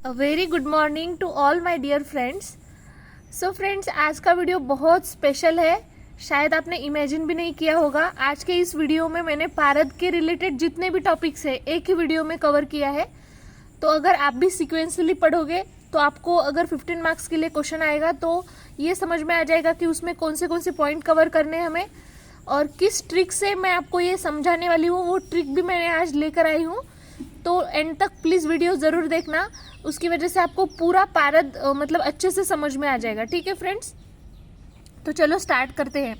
A very good morning to all my dear friends. So friends, आज का video बहुत special है। शायद आपने इमेजिन भी नहीं किया होगा। आज के इस वीडियो में मैंने पारद के रिलेटेड जितने भी टॉपिक्स हैं एक ही वीडियो में कवर किया है। तो अगर आप भी सिक्वेंसली पढ़ोगे तो आपको अगर 15 मार्क्स के लिए क्वेश्चन आएगा तो ये समझ में आ जाएगा कि उसमें कौन से पॉइंट कवर करने हैं हमें, और किस ट्रिक से मैं आपको ये समझाने वाली हूँ वो ट्रिक भी मैंने आज लेकर आई हूँ। तो एंड तक प्लीज़ वीडियो ज़रूर देखना, उसकी वजह से आपको पूरा पारद मतलब अच्छे से समझ में आ जाएगा। ठीक है फ्रेंड्स, तो चलो स्टार्ट करते हैं।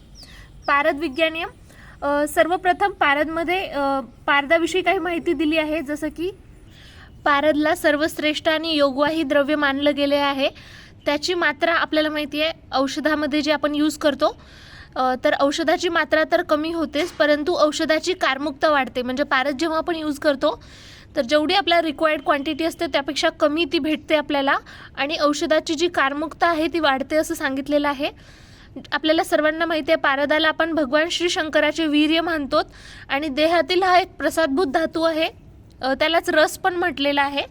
पारद विज्ञानियम। सर्वप्रथम पारदमध्ये पारदाविषयी काही माहिती दिली आहे, जसं की पारदला सर्वश्रेष्ठ आणि योगवाही द्रव्य मानलं गेले आहे। त्याची मात्रा आपल्याला माहिती आहे, औषधामध्ये जे आपण यूज करतो तर औषधाची मात्रा तर कमी होतेच, परंतु औषधाची कारमुकता वाढते। म्हणजे पारद जेव्हा आपण यूज करतो तर जेवढी आपल्याला रिक्वायर्ड क्वांटिटी असते त्यापेक्षा कमी ती भेटते आपल्याला, आणि औषधाची जी कारमुकता आहे ती वाढते असं सांगितलेलं आहे। आपल्याला सर्वांना माहिती आहे पारदाला आपण भगवान श्री शंकराचे वीर्य मानतो, आणि देहातील हा एक प्रसादभूत धातू आहे, त्यालाच रस पण म्हटलेला आहे।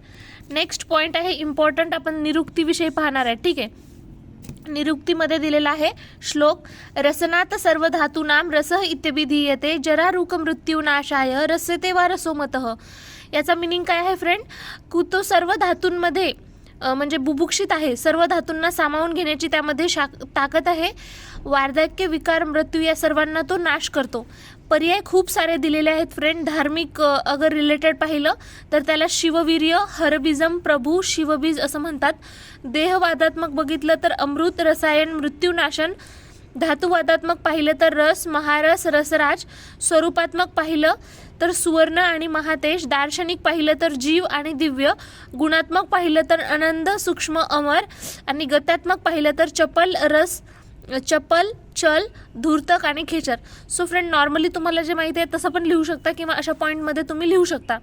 नेक्स्ट पॉइंट आहे इम्पॉर्टंट, आपण निरुक्तीविषयी पाहणार आहे। ठीक आहे, निरुक्तीमध्ये दिलेला आहे श्लोक, रसनात सर्व धातूनां रसः इत्यभिधीयते जरारुक मृत्युनाशाय रस्यते वा रसोमतः। याचा मिनिंग काय आहे फ्रेंड, तो सर्व धातूंमध्ये म्हणजे बुभुक्षित आहे, सर्व धातूंना सामावून घेण्याची त्यामध्ये ताकद आहे। वार्धक्य, विकार, मृत्यू या सर्वांना तो नाश करतो। पर्याय खूप सारे दिलेले आहेत फ्रेंड। धार्मिक अगर रिलेटेड पाहिलं तर त्याला शिववीर्य, हरबीजम, प्रभू, शिवबीज असं म्हणतात। देहवादात्मक बघितलं तर अमृत, रसायन, मृत्यूनाशन। धातुवादात्मक पाहिलं तर रस, महारस, रसराज। स्वरूपात्मक पाहिलं तर सुवर्ण आणि महातेज। दार्शनिक पाहिलं तर जीव आणि दिव्य। गुणात्मक पाहिलं तर आनंद, सूक्ष्म, अमर। आणि गत्यात्मक पाहिलं तर चपल, रस, चपल, चल, धूर्तक आणि खेचर। सो फ्रेंड, नॉर्मली तुम्हाला जे माहिती आहे तसं पण लिहू शकता किंवा अशा पॉईंटमध्ये तुम्ही लिहू शकता।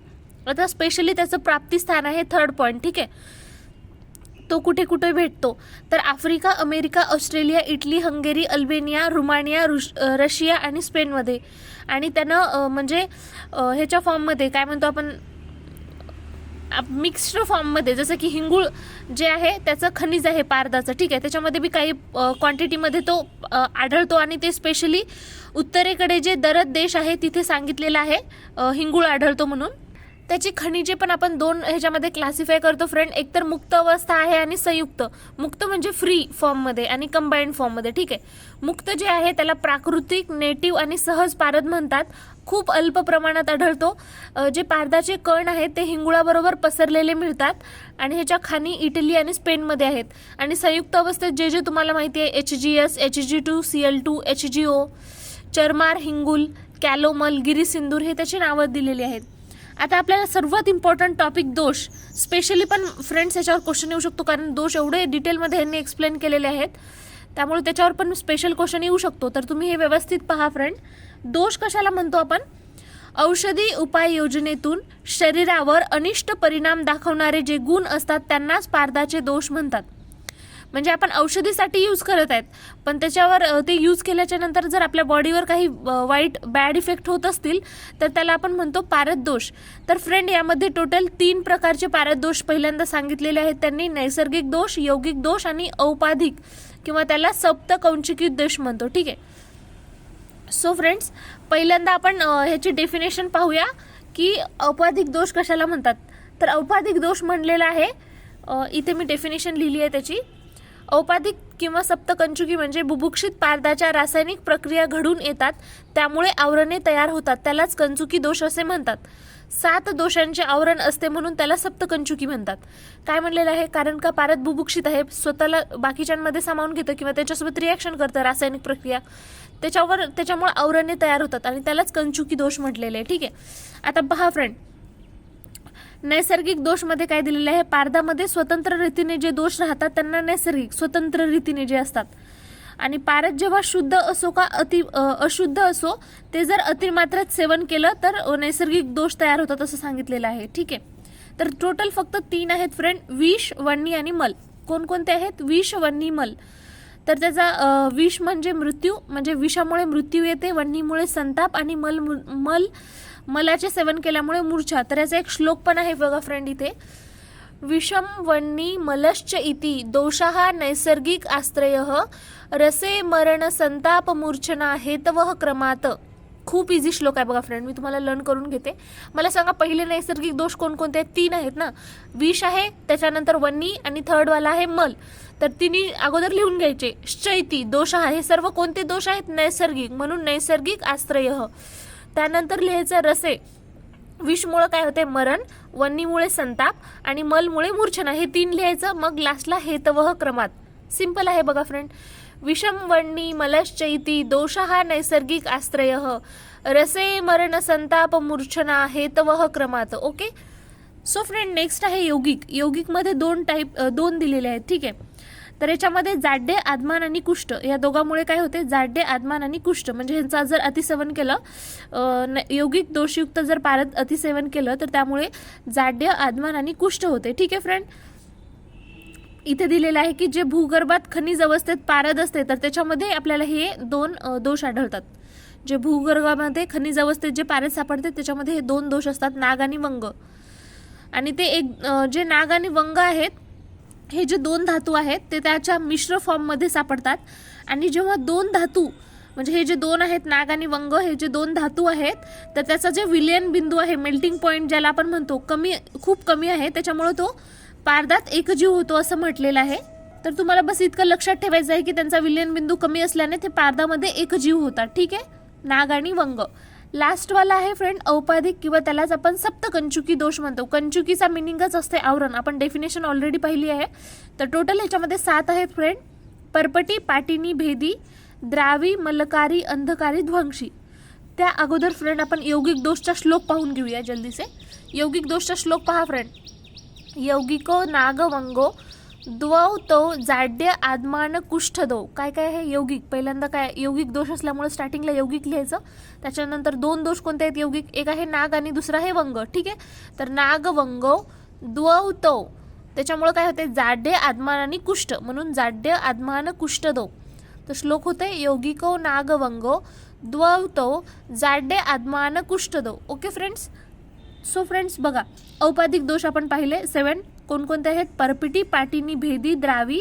आता स्पेशली त्याचं प्राप्तिस्थान आहे थर्ड पॉईंट। ठीक आहे, तो कुठे कुठे भेटतो तर Africa, America, Australia, Italy, Hungary, Albania, Romania, Russia आणि स्पेनमध्ये। आणि त्यानं म्हणजे ह्याच्या फॉर्ममध्ये काय म्हणतो आपण, मिक्स्ड फॉर्ममध्ये, जसं की हिंगूळ जे आहे त्याचं खनिज आहे पारदाचं। ठीक आहे, त्याच्यामध्ये बी काही क्वांटिटीमध्ये तो आढळतो, आणि ते स्पेशली उत्तरेकडे जे दरद देश आहे तिथे सांगितलेलं आहे हिंगूळ आढळतो म्हणून। त्याची खनिजे पण आपण दोन ह्याच्यामध्ये क्लासिफाय करतो फ्रेंड, एक तर मुक्त अवस्था आहे आणि संयुक्त। मुक्त म्हणजे फ्री फॉर्ममध्ये आणि कंबाईंड फॉर्ममध्ये। ठीक आहे, मुक्त जे आहे त्याला प्राकृतिक, नेटिव्ह आणि सहज पारद म्हणतात। खूप अल्प प्रमाणात आढळतो। जे पारदाचे कण आहेत ते हिंगुळाबरोबर पसरलेले मिळतात, आणि ह्याच्या खाणी इटली आणि स्पेनमध्ये आहेत। आणि संयुक्त अवस्थेत जे जे तुम्हाला माहिती आहे HGS, HG2, Cl2, HGO, चरमार, हिंगुल, कॅलोमल, गिरिसिंदूर हे त्याची नावं दिलेली आहेत। आता आपल्याला सर्वात इम्पॉर्टंट टॉपिक दोष, स्पेशली पण फ्रेंड्स याच्यावर क्वेश्चन येऊ शकतो, कारण दोष एवढे डिटेलमध्ये यांनी एक्सप्लेन केलेले आहेत, त्यामुळे त्याच्यावर पण स्पेशल क्वेश्चन येऊ शकतो। तर तुम्ही हे व्यवस्थित पहा फ्रेंड। दोष कशाला म्हणतो आपण, औषधी उपाययोजनेतून शरीरावर अनिष्ट परिणाम दाखवणारे जे गुण असतात त्यांनाच पारदाचे दोष म्हणतात। म्हणजे आपण औषधीसाठी यूज करत आहेत, पण त्याच्यावर ते यूज केल्याच्या नंतर जर आपल्या बॉडीवर काही वाईट बॅड इफेक्ट होत असतील तर त्याला आपण म्हणतो पारद दोष। तर फ्रेंड, यामध्ये टोटल 3 प्रकारचे पारद दोष पहिल्यांदा सांगितलेले आहेत त्यांनी, नैसर्गिक दोष, यौगिक दोष आणि औपाधिक, किंवा त्याला सप्तकौंचिकी दोष म्हणतो। ठीक आहे, सो फ्रेंड्स, पहिल्यांदा आपण ह्याची डेफिनेशन पाहूया की औपाधिक दोष कशाला म्हणतात। तर औपाधिक दोष म्हणलेला आहे, इथे मी डेफिनेशन लिहिली आहे त्याची। औपाधिक किंवा सप्तकंचुकी म्हणजे बुभुक्षित पारदाच्या रासायनिक प्रक्रिया घडून येतात, त्यामुळे आवरणे तयार होतात, त्यालाच कंचुकी दोष असे म्हणतात। 7 दोषांचे आवरण असते म्हणून त्याला सप्तकंचुकी म्हणतात। काय म्हणलेलं आहे, कारण का पारद बुभुक्षित आहे, स्वतःला बाकीच्यांमध्ये सामावून घेतं किंवा त्याच्यासोबत रिॲक्शन करतं रासायनिक प्रक्रिया, त्याच्यामुळे आवरणे तयार होतात, आणि त्यालाच कंचुकी दोष म्हटलेले आहे। ठीक आहे, आता पहा फ्रेंड, नैसर्गिक दोष मध्ये काय दिलेलं आहे, पारदामध्ये स्वतंत्र रीतीने जे दोष राहतात त्यांना नैसर्गिक, स्वतंत्र रीतीने जे असतात। आणि पारद जेव्हा शुद्ध असो का अशुद्ध असो, ते जर अतिमात्रात सेवन केलं तर नैसर्गिक दोष तयार होतात असं सांगितलेलं आहे। ठीक आहे, तर टोटल फक्त 3 आहेत फ्रेंड, विष, वन्नी आणि मल। कोणकोणते आहेत, विष, वन्नी, मल। तर त्याचा विष म्हणजे मृत्यू, म्हणजे विषामुळे मृत्यू येते, वन्नीमुळे संताप, आणि मलाचे सेवन केल्यामुळे मूर्छा। तर याचा एक श्लोक पण आहे बघा फ्रेंड इथे, विषम वह्नि मलश्च इति दोषः नैसर्गिक आश्रयः रसे मरण संताप मूर्छना हेतवः क्रमात. खूप इझी श्लोक आहे बघा फ्रेंड, मी तुम्हाला लर्न करून घेते. मला सांगा पहिले नैसर्गिक दोष कोणकोणते आहेत? 3 आहेत ना. विष आहे, त्याच्यानंतर वन्नी आणि थर्ड वाला आहे मल. तर तिन्ही अगोदर लिहून घ्यायचे. शैती दोष हे सर्व कोणते दोष आहेत? नैसर्गिक, म्हणून नैसर्गिक आश्रय. त्यानंतर लिहायचं रसे. विषमुळे काय होते? मरण, वन्नीमुळे संताप आणि मलमुळे मूर्छना. हे 3 लिहायचं. मग लास्टला हेतवः क्रमात. सिंपल आहे बघा फ्रेंड. विषम वह्नि मलश्च इति दोषः नैसर्गिक आश्रयः रसे मरण संताप मूर्छना हेतवः क्रमात. ओके. सो फ्रेंड नेक्स्ट आहे यौगिक. यौगिकमध्ये 2 दिलेले आहेत. ठीक आहे. तर याच्यामध्ये जाड्य, आदमान आणि कुष्ठ या दोघांमुळे काय होते? जाड्य, आदमान आणि कुष्ठ म्हणजे ह्यांचा जर अतिसेवन केलं, यौगिक दोषयुक्त जर पारद अतिसेवन केलं तर त्यामुळे जाड्य, आदमान आणि कुष्ठ होते. ठीक आहे फ्रेंड. इथे दिलेलं आहे की जे भूगर्भात खनिज अवस्थेत पारद असते तर त्याच्यामध्ये आपल्याला हे 2 दोष आढळतात. जे भूगर्भामध्ये खनिज अवस्थेत जे पारद सापडते त्याच्यामध्ये हे 2 दोष असतात, नाग आणि वंग. आणि ते जे नाग आणि वंग आहेत हे जे 2 धातू आहेत ते त्याच्या मिश्र फॉर्ममध्ये सापडतात. आणि जेव्हा 2 धातू म्हणजे हे जे 2 आहेत नाग आणि वंग, हे जे 2 धातू आहेत तर त्याचा जे विलयन बिंदू आहे, मेल्टिंग पॉईंट ज्याला आपण म्हणतो, खूप कमी आहे. त्याच्यामुळे तो पारदात एकजीव होतो असं म्हटलेलं आहे. तर तुम्हाला बस इतकं लक्षात ठेवायचं आहे की त्यांचा विलयन बिंदू कमी असल्याने ते पारदामध्ये एकजीव होतात. ठीक आहे. नाग आणि वंग. लास्ट वाला आहे फ्रेंड औपाधिक किंवा त्यालाच आपण सप्तकंचुकी दोष म्हणतो. कंचुकीचा मिनिंगच असते आवरण. आपण डेफिनेशन ऑलरेडी पाहिली आहे. तर टोटल ह्याच्यामध्ये 7 आहेत फ्रेंड. परपटी, पाटिनी, भेदी, द्रावी, मलकारी, अंधकारी, ध्वंशी. त्या अगोदर फ्रेंड आपण यौगिक दोषचा श्लोक पाहून घेऊया जल्दी से. यौगिक दोषचा श्लोक पहा फ्रेंड. यौगिको नागवंगो द्वौ तौ जाड्य आदमान कुष्ठ दो. काय काय आहे यौगिक? पहिल्यांदा काय यौगिक दोष असल्यामुळे स्टार्टिंगला यौगिक लिहायचं. त्याच्यानंतर 2 दोष कोणते आहेत यौगिक? एक आहे नाग आणि दुसरा आहे वंग. ठीक आहे. तर नागवंगो द्वौ तौ, त्याच्यामुळे काय होते? जाड्य, आदमान आणि कुष्ठ, म्हणून जाड्य, आदमान, कुष्ठ दो. तर श्लोक होते यौगिको नागवंगो द्वौ तौ जाड्य, आदमान, कुष्ठ दो. Okay friends. सो फ्रेंड्स बघा औपाधिक दोष आपण पाहिले 7 कोणकोणते आहेत? परपटी, पाटिनी, भेदी, द्रावी,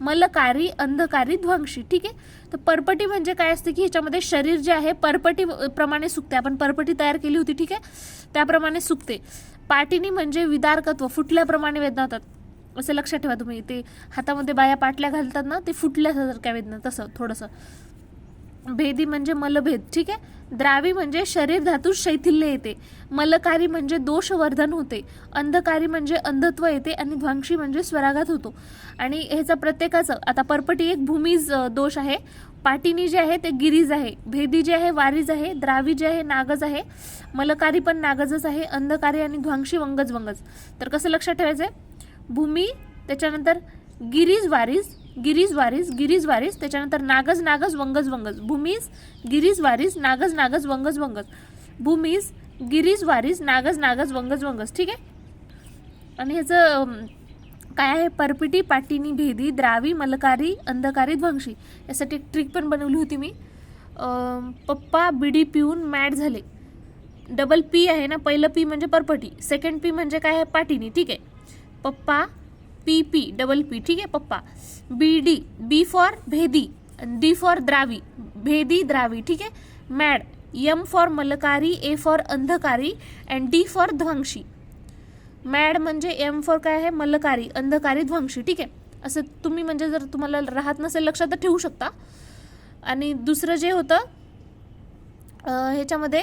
मलकारी, अंधकारी, ध्वंशी. ठीक आहे. तर परपटी म्हणजे काय असते की ह्याच्यामध्ये शरीर जे आहे परपटी प्रमाणे सुकते. आपण परपटी तयार केली होती. ठीक आहे. त्याप्रमाणे सुकते. पाटिनी म्हणजे विदारकत्व, फुटल्याप्रमाणे वेदना होतात. असं लक्षात ठेवा तुम्ही. ते हातामध्ये बाया पाटल्या घालतात ना, ते फुटल्यासारख्या वेदना, तसं थोडंसं. भेदी म्हणजे मलभेद. ठीक आहे. द्रावी म्हणजे शरीर धातू शैथिल्य येते. मलकारी म्हणजे दोषवर्धन होते. अंधकारी म्हणजे अंधत्व येते. आणि ध्वंशी म्हणजे स्वराघात होतो. आणि ह्याचा प्रत्येकाचं आता परपटी एक भूमीज दोष आहे. पाटिनी जे आहे ते गिरीज आहे. भेदी जे आहे वारीज आहे. द्रावी जे आहे नागज आहे. मलकारी पण नागजच आहे. अंधकारी आणि ध्वंशी वंगज. तर कसं लक्षात ठेवायचं? भूमी, त्याच्यानंतर गिरीज वारीज, गिरीज वारीज, त्याच्यानंतर नागज वंगज. भूमीज, गिरीज वारीज, नागज वंगज. भूमीज, गिरीज वारीज, नागज वंगज. ठीक आहे. आणि ह्याचं काय आहे? परपिटी, पाटिनी, भेदी, द्रावी, मलकारी, अंधकारी, ध्वंशी. यासाठी एक ट्रिक पण बनवली होती मी. पप्पा बिडी पिऊन मॅड झाले. डबल पी आहे ना, पहिलं पी म्हणजे परपटी, सेकंड पी म्हणजे काय आहे? पाटिनी. ठीक आहे. पप्पा, पी डबल पी. ठीक आहे. पप्पा. बी बी फॉर भेदी, डी फॉर द्रावी, भेदी, द्रावी. ठीक आहे. मॅड, एम फॉर मलकारी, ए फॉर अंधकारी अँड डी फॉर ध्वंशी. मॅड म्हणजे एम फॉर काय आहे? मलकारी, अंधकारी, ध्वंशी. ठीक आहे. असं तुम्ही म्हणजे जर तुम्हाला राहत नसेल लक्षात तर ठेवू शकता. आणि दुसरं जे होतं ह्याच्यामध्ये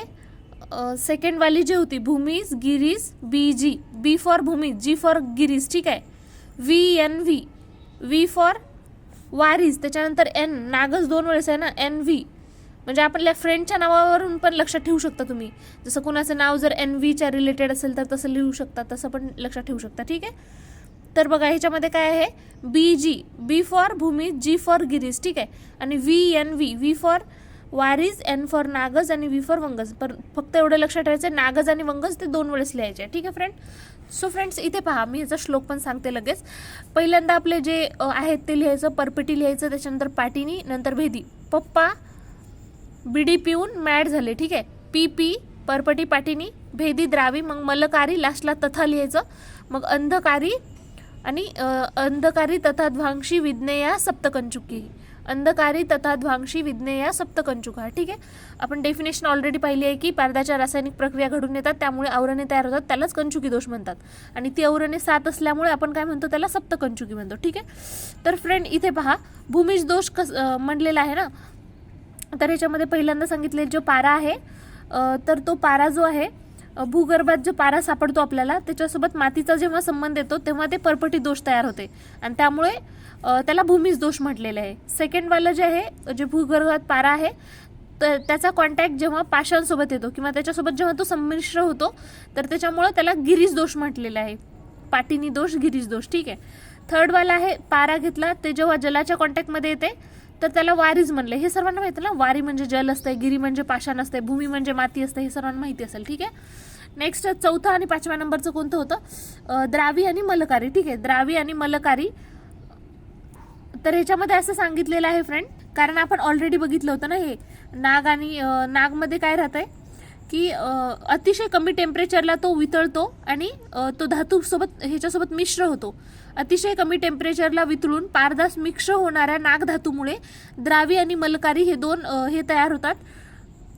सेकंड वाली जी होती भूमीज, गिरीज, बीजी, बी फॉर भूमीज, जी फॉर गिरीज. ठीक आहे. व्ही फॉर वारीज, त्याच्यानंतर एन, नागज 2 वेळेस आहे ना, NV. म्हणजे आपल्या फ्रेंडच्या नावावरून पण लक्षात ठेवू शकता तुम्ही. जसं कोणाचं नाव जर NVच्या रिलेटेड असेल तर तसं लिहू शकता, तसं पण लक्षात ठेवू शकता. ठीक आहे. तर बघा ह्याच्यामध्ये काय आहे? BG, बी फॉर भूमीज, जी फॉर गिरीज. ठीक आहे. आणि VNV, व्ही फॉर वारीज, एन फॉर नागज आणि व्ही फॉर वंगज. पण फक्त एवढं लक्षात ठेवायचं नागज आणि वंगज ते 2 वेळेस लिहायचे. ठीक आहे फ्रेंड. सो फ्रेंड्स इथे पहा मी ह्याचा श्लोक पण सांगते लगेच. पहिल्यांदा आपले जे आहेत ते लिहायचं. परपटी लिहायचं, त्याच्यानंतर पाटिनी, नंतर भेदी. पप्पा बिडी पिऊन मॅड झाले. ठीक आहे. पी परपटी, पाटिनी, भेदी, द्रावी, मग मलकारी, लास्टला तथा लिहायचं. मग अंधकारी, आणि अंधकारी तथा ध्वांशी विज्ञेया सप्तकंचुकी, अंधकारी तथा ध्वांशी विज्ञेया सप्तकंचुका. ठीक आहे, आपण डेफिनेशन ऑलरेडी पाहिली आहे की पारदाच्या रासायनिक प्रक्रिया घडून येतात त्यामुळे आवरणे तयार होतात, त्यालाच कंचुकी दोष म्हणतात. आणि ती आवरणे 7 असल्यामुळे आपण काय म्हणतो, त्याला सप्तकंचुकी म्हणतो. ठीक आहे, तर फ्रेंड इथे पहा भूमिज दोष म्हणलेला आहे ना, तर ह्याच्यामध्ये पहिल्यांदा सांगितले जो पारा आहे, तर तो पारा जो आहे भूगर्भात जो पारा सापडतो आपल्याला त्याच्यासोबत मातीचा जेव्हा संबंध येतो तेव्हा ते परपटी दोष तयार होते आणि त्यामुळे त्याला भूमिज दोष म्हटलेलं आहे. सेकंड वाला जे आहे, जे भूगर्भात पारा आहे तर त्याचा कॉन्टॅक्ट जेव्हा पाषाणसोबत येतो किंवा त्याच्यासोबत जेव्हा तो संमिश्र होतो तर त्याच्यामुळे त्याला गिरीज दोष म्हटलेला आहे, पाटिनी दोष, गिरीज दोष. ठीक आहे, थर्ड वाला आहे पारा घेतला ते जेव्हा जलाच्या कॉन्टॅक्टमध्ये येते तर त्याला वारीज म्हणले. हे सर्वांना माहिती ना, वारी म्हणजे जल असते, गिरी म्हणजे पाषाण असते, भूमी म्हणजे माती असते, हे सर्वांना माहिती असेल. ठीक आहे, नेक्स्ट चौथा आणि 5व्या नंबरचं कोणतं होतं, द्रावी आणि मलकारी. ठीक आहे, द्रावी आणि मलकारी. तर ह्याच्यामध्ये असं सांगितलेलं आहे फ्रेंड, कारण आपण ऑलरेडी बघितलं होतं ना, हे नाग आणि नागमध्ये काय राहतंय की अतिशय कमी टेम्परेचरला तो वितळतो आणि तो धातूसोबत ह्याच्यासोबत मिश्र होतो. अतिशय कमी टेम्परेचरला वितळून पारदास मिश्र होणाऱ्या नाग धातूमुळे द्रावी आणि मलकारी हे दोन हे तयार होतात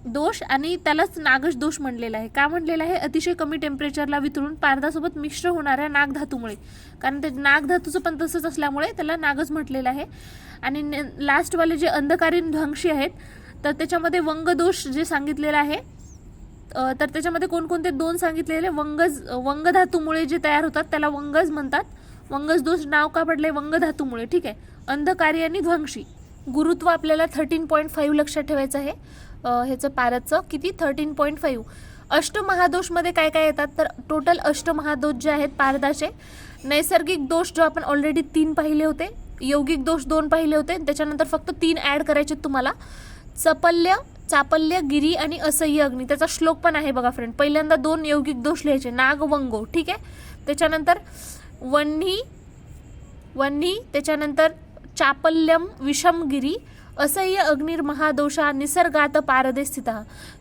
दोष, आणि त्यालाच नागज दोष म्हणलेला आहे. का म्हणलेला आहे, अतिशय कमी टेम्परेचरला वितळून पारदासोबत मिश्र होणाऱ्या नाग धातूमुळे, कारण ते नाग धातूचं पण तसंच असल्यामुळे त्याला नागज म्हटलेलं आहे. आणि लास्टवाले जे अंधकारी ध्वंशी आहेत तर त्याच्यामध्ये वंगदोष जे सांगितलेलं आहे, तर त्याच्यामध्ये कोणकोणते 2 सांगितलेले, वंग धातूमुळे जे तयार होतात त्याला वंगज म्हणतात. वंगज दोष नाव का पडले, वंग धातूमुळे. ठीक आहे, अंधकारी आणि ध्वंशी. गुरुत्व आपल्याला 13.5 लक्षात ठेवायचं आहे. ह्याचं पारदचं किती, 13.5. अष्टमहादोषमध्ये काय काय येतात, तर टोटल अष्टमहादोष जे आहेत पारदाचे, नैसर्गिक दोष जो आपण ऑलरेडी 3 पाहिले होते, यौगिक दोष 2 पाहिले होते, त्याच्यानंतर फक्त 3 ॲड करायचे तुम्हाला. चपल्य, चापल्य, गिरी आणि असह्य अग्नी. त्याचा श्लोक पण आहे बघा फ्रेंड. पहिल्यांदा 2 यौगिक दोष लिहायचे, नाग, वंगो. ठीक आहे, त्याच्यानंतर वन्ही, त्याच्यानंतर चापल्यम, विषमगिरी, असह्य अग्निर्महादोषा निसर्गात पारदे स्थित.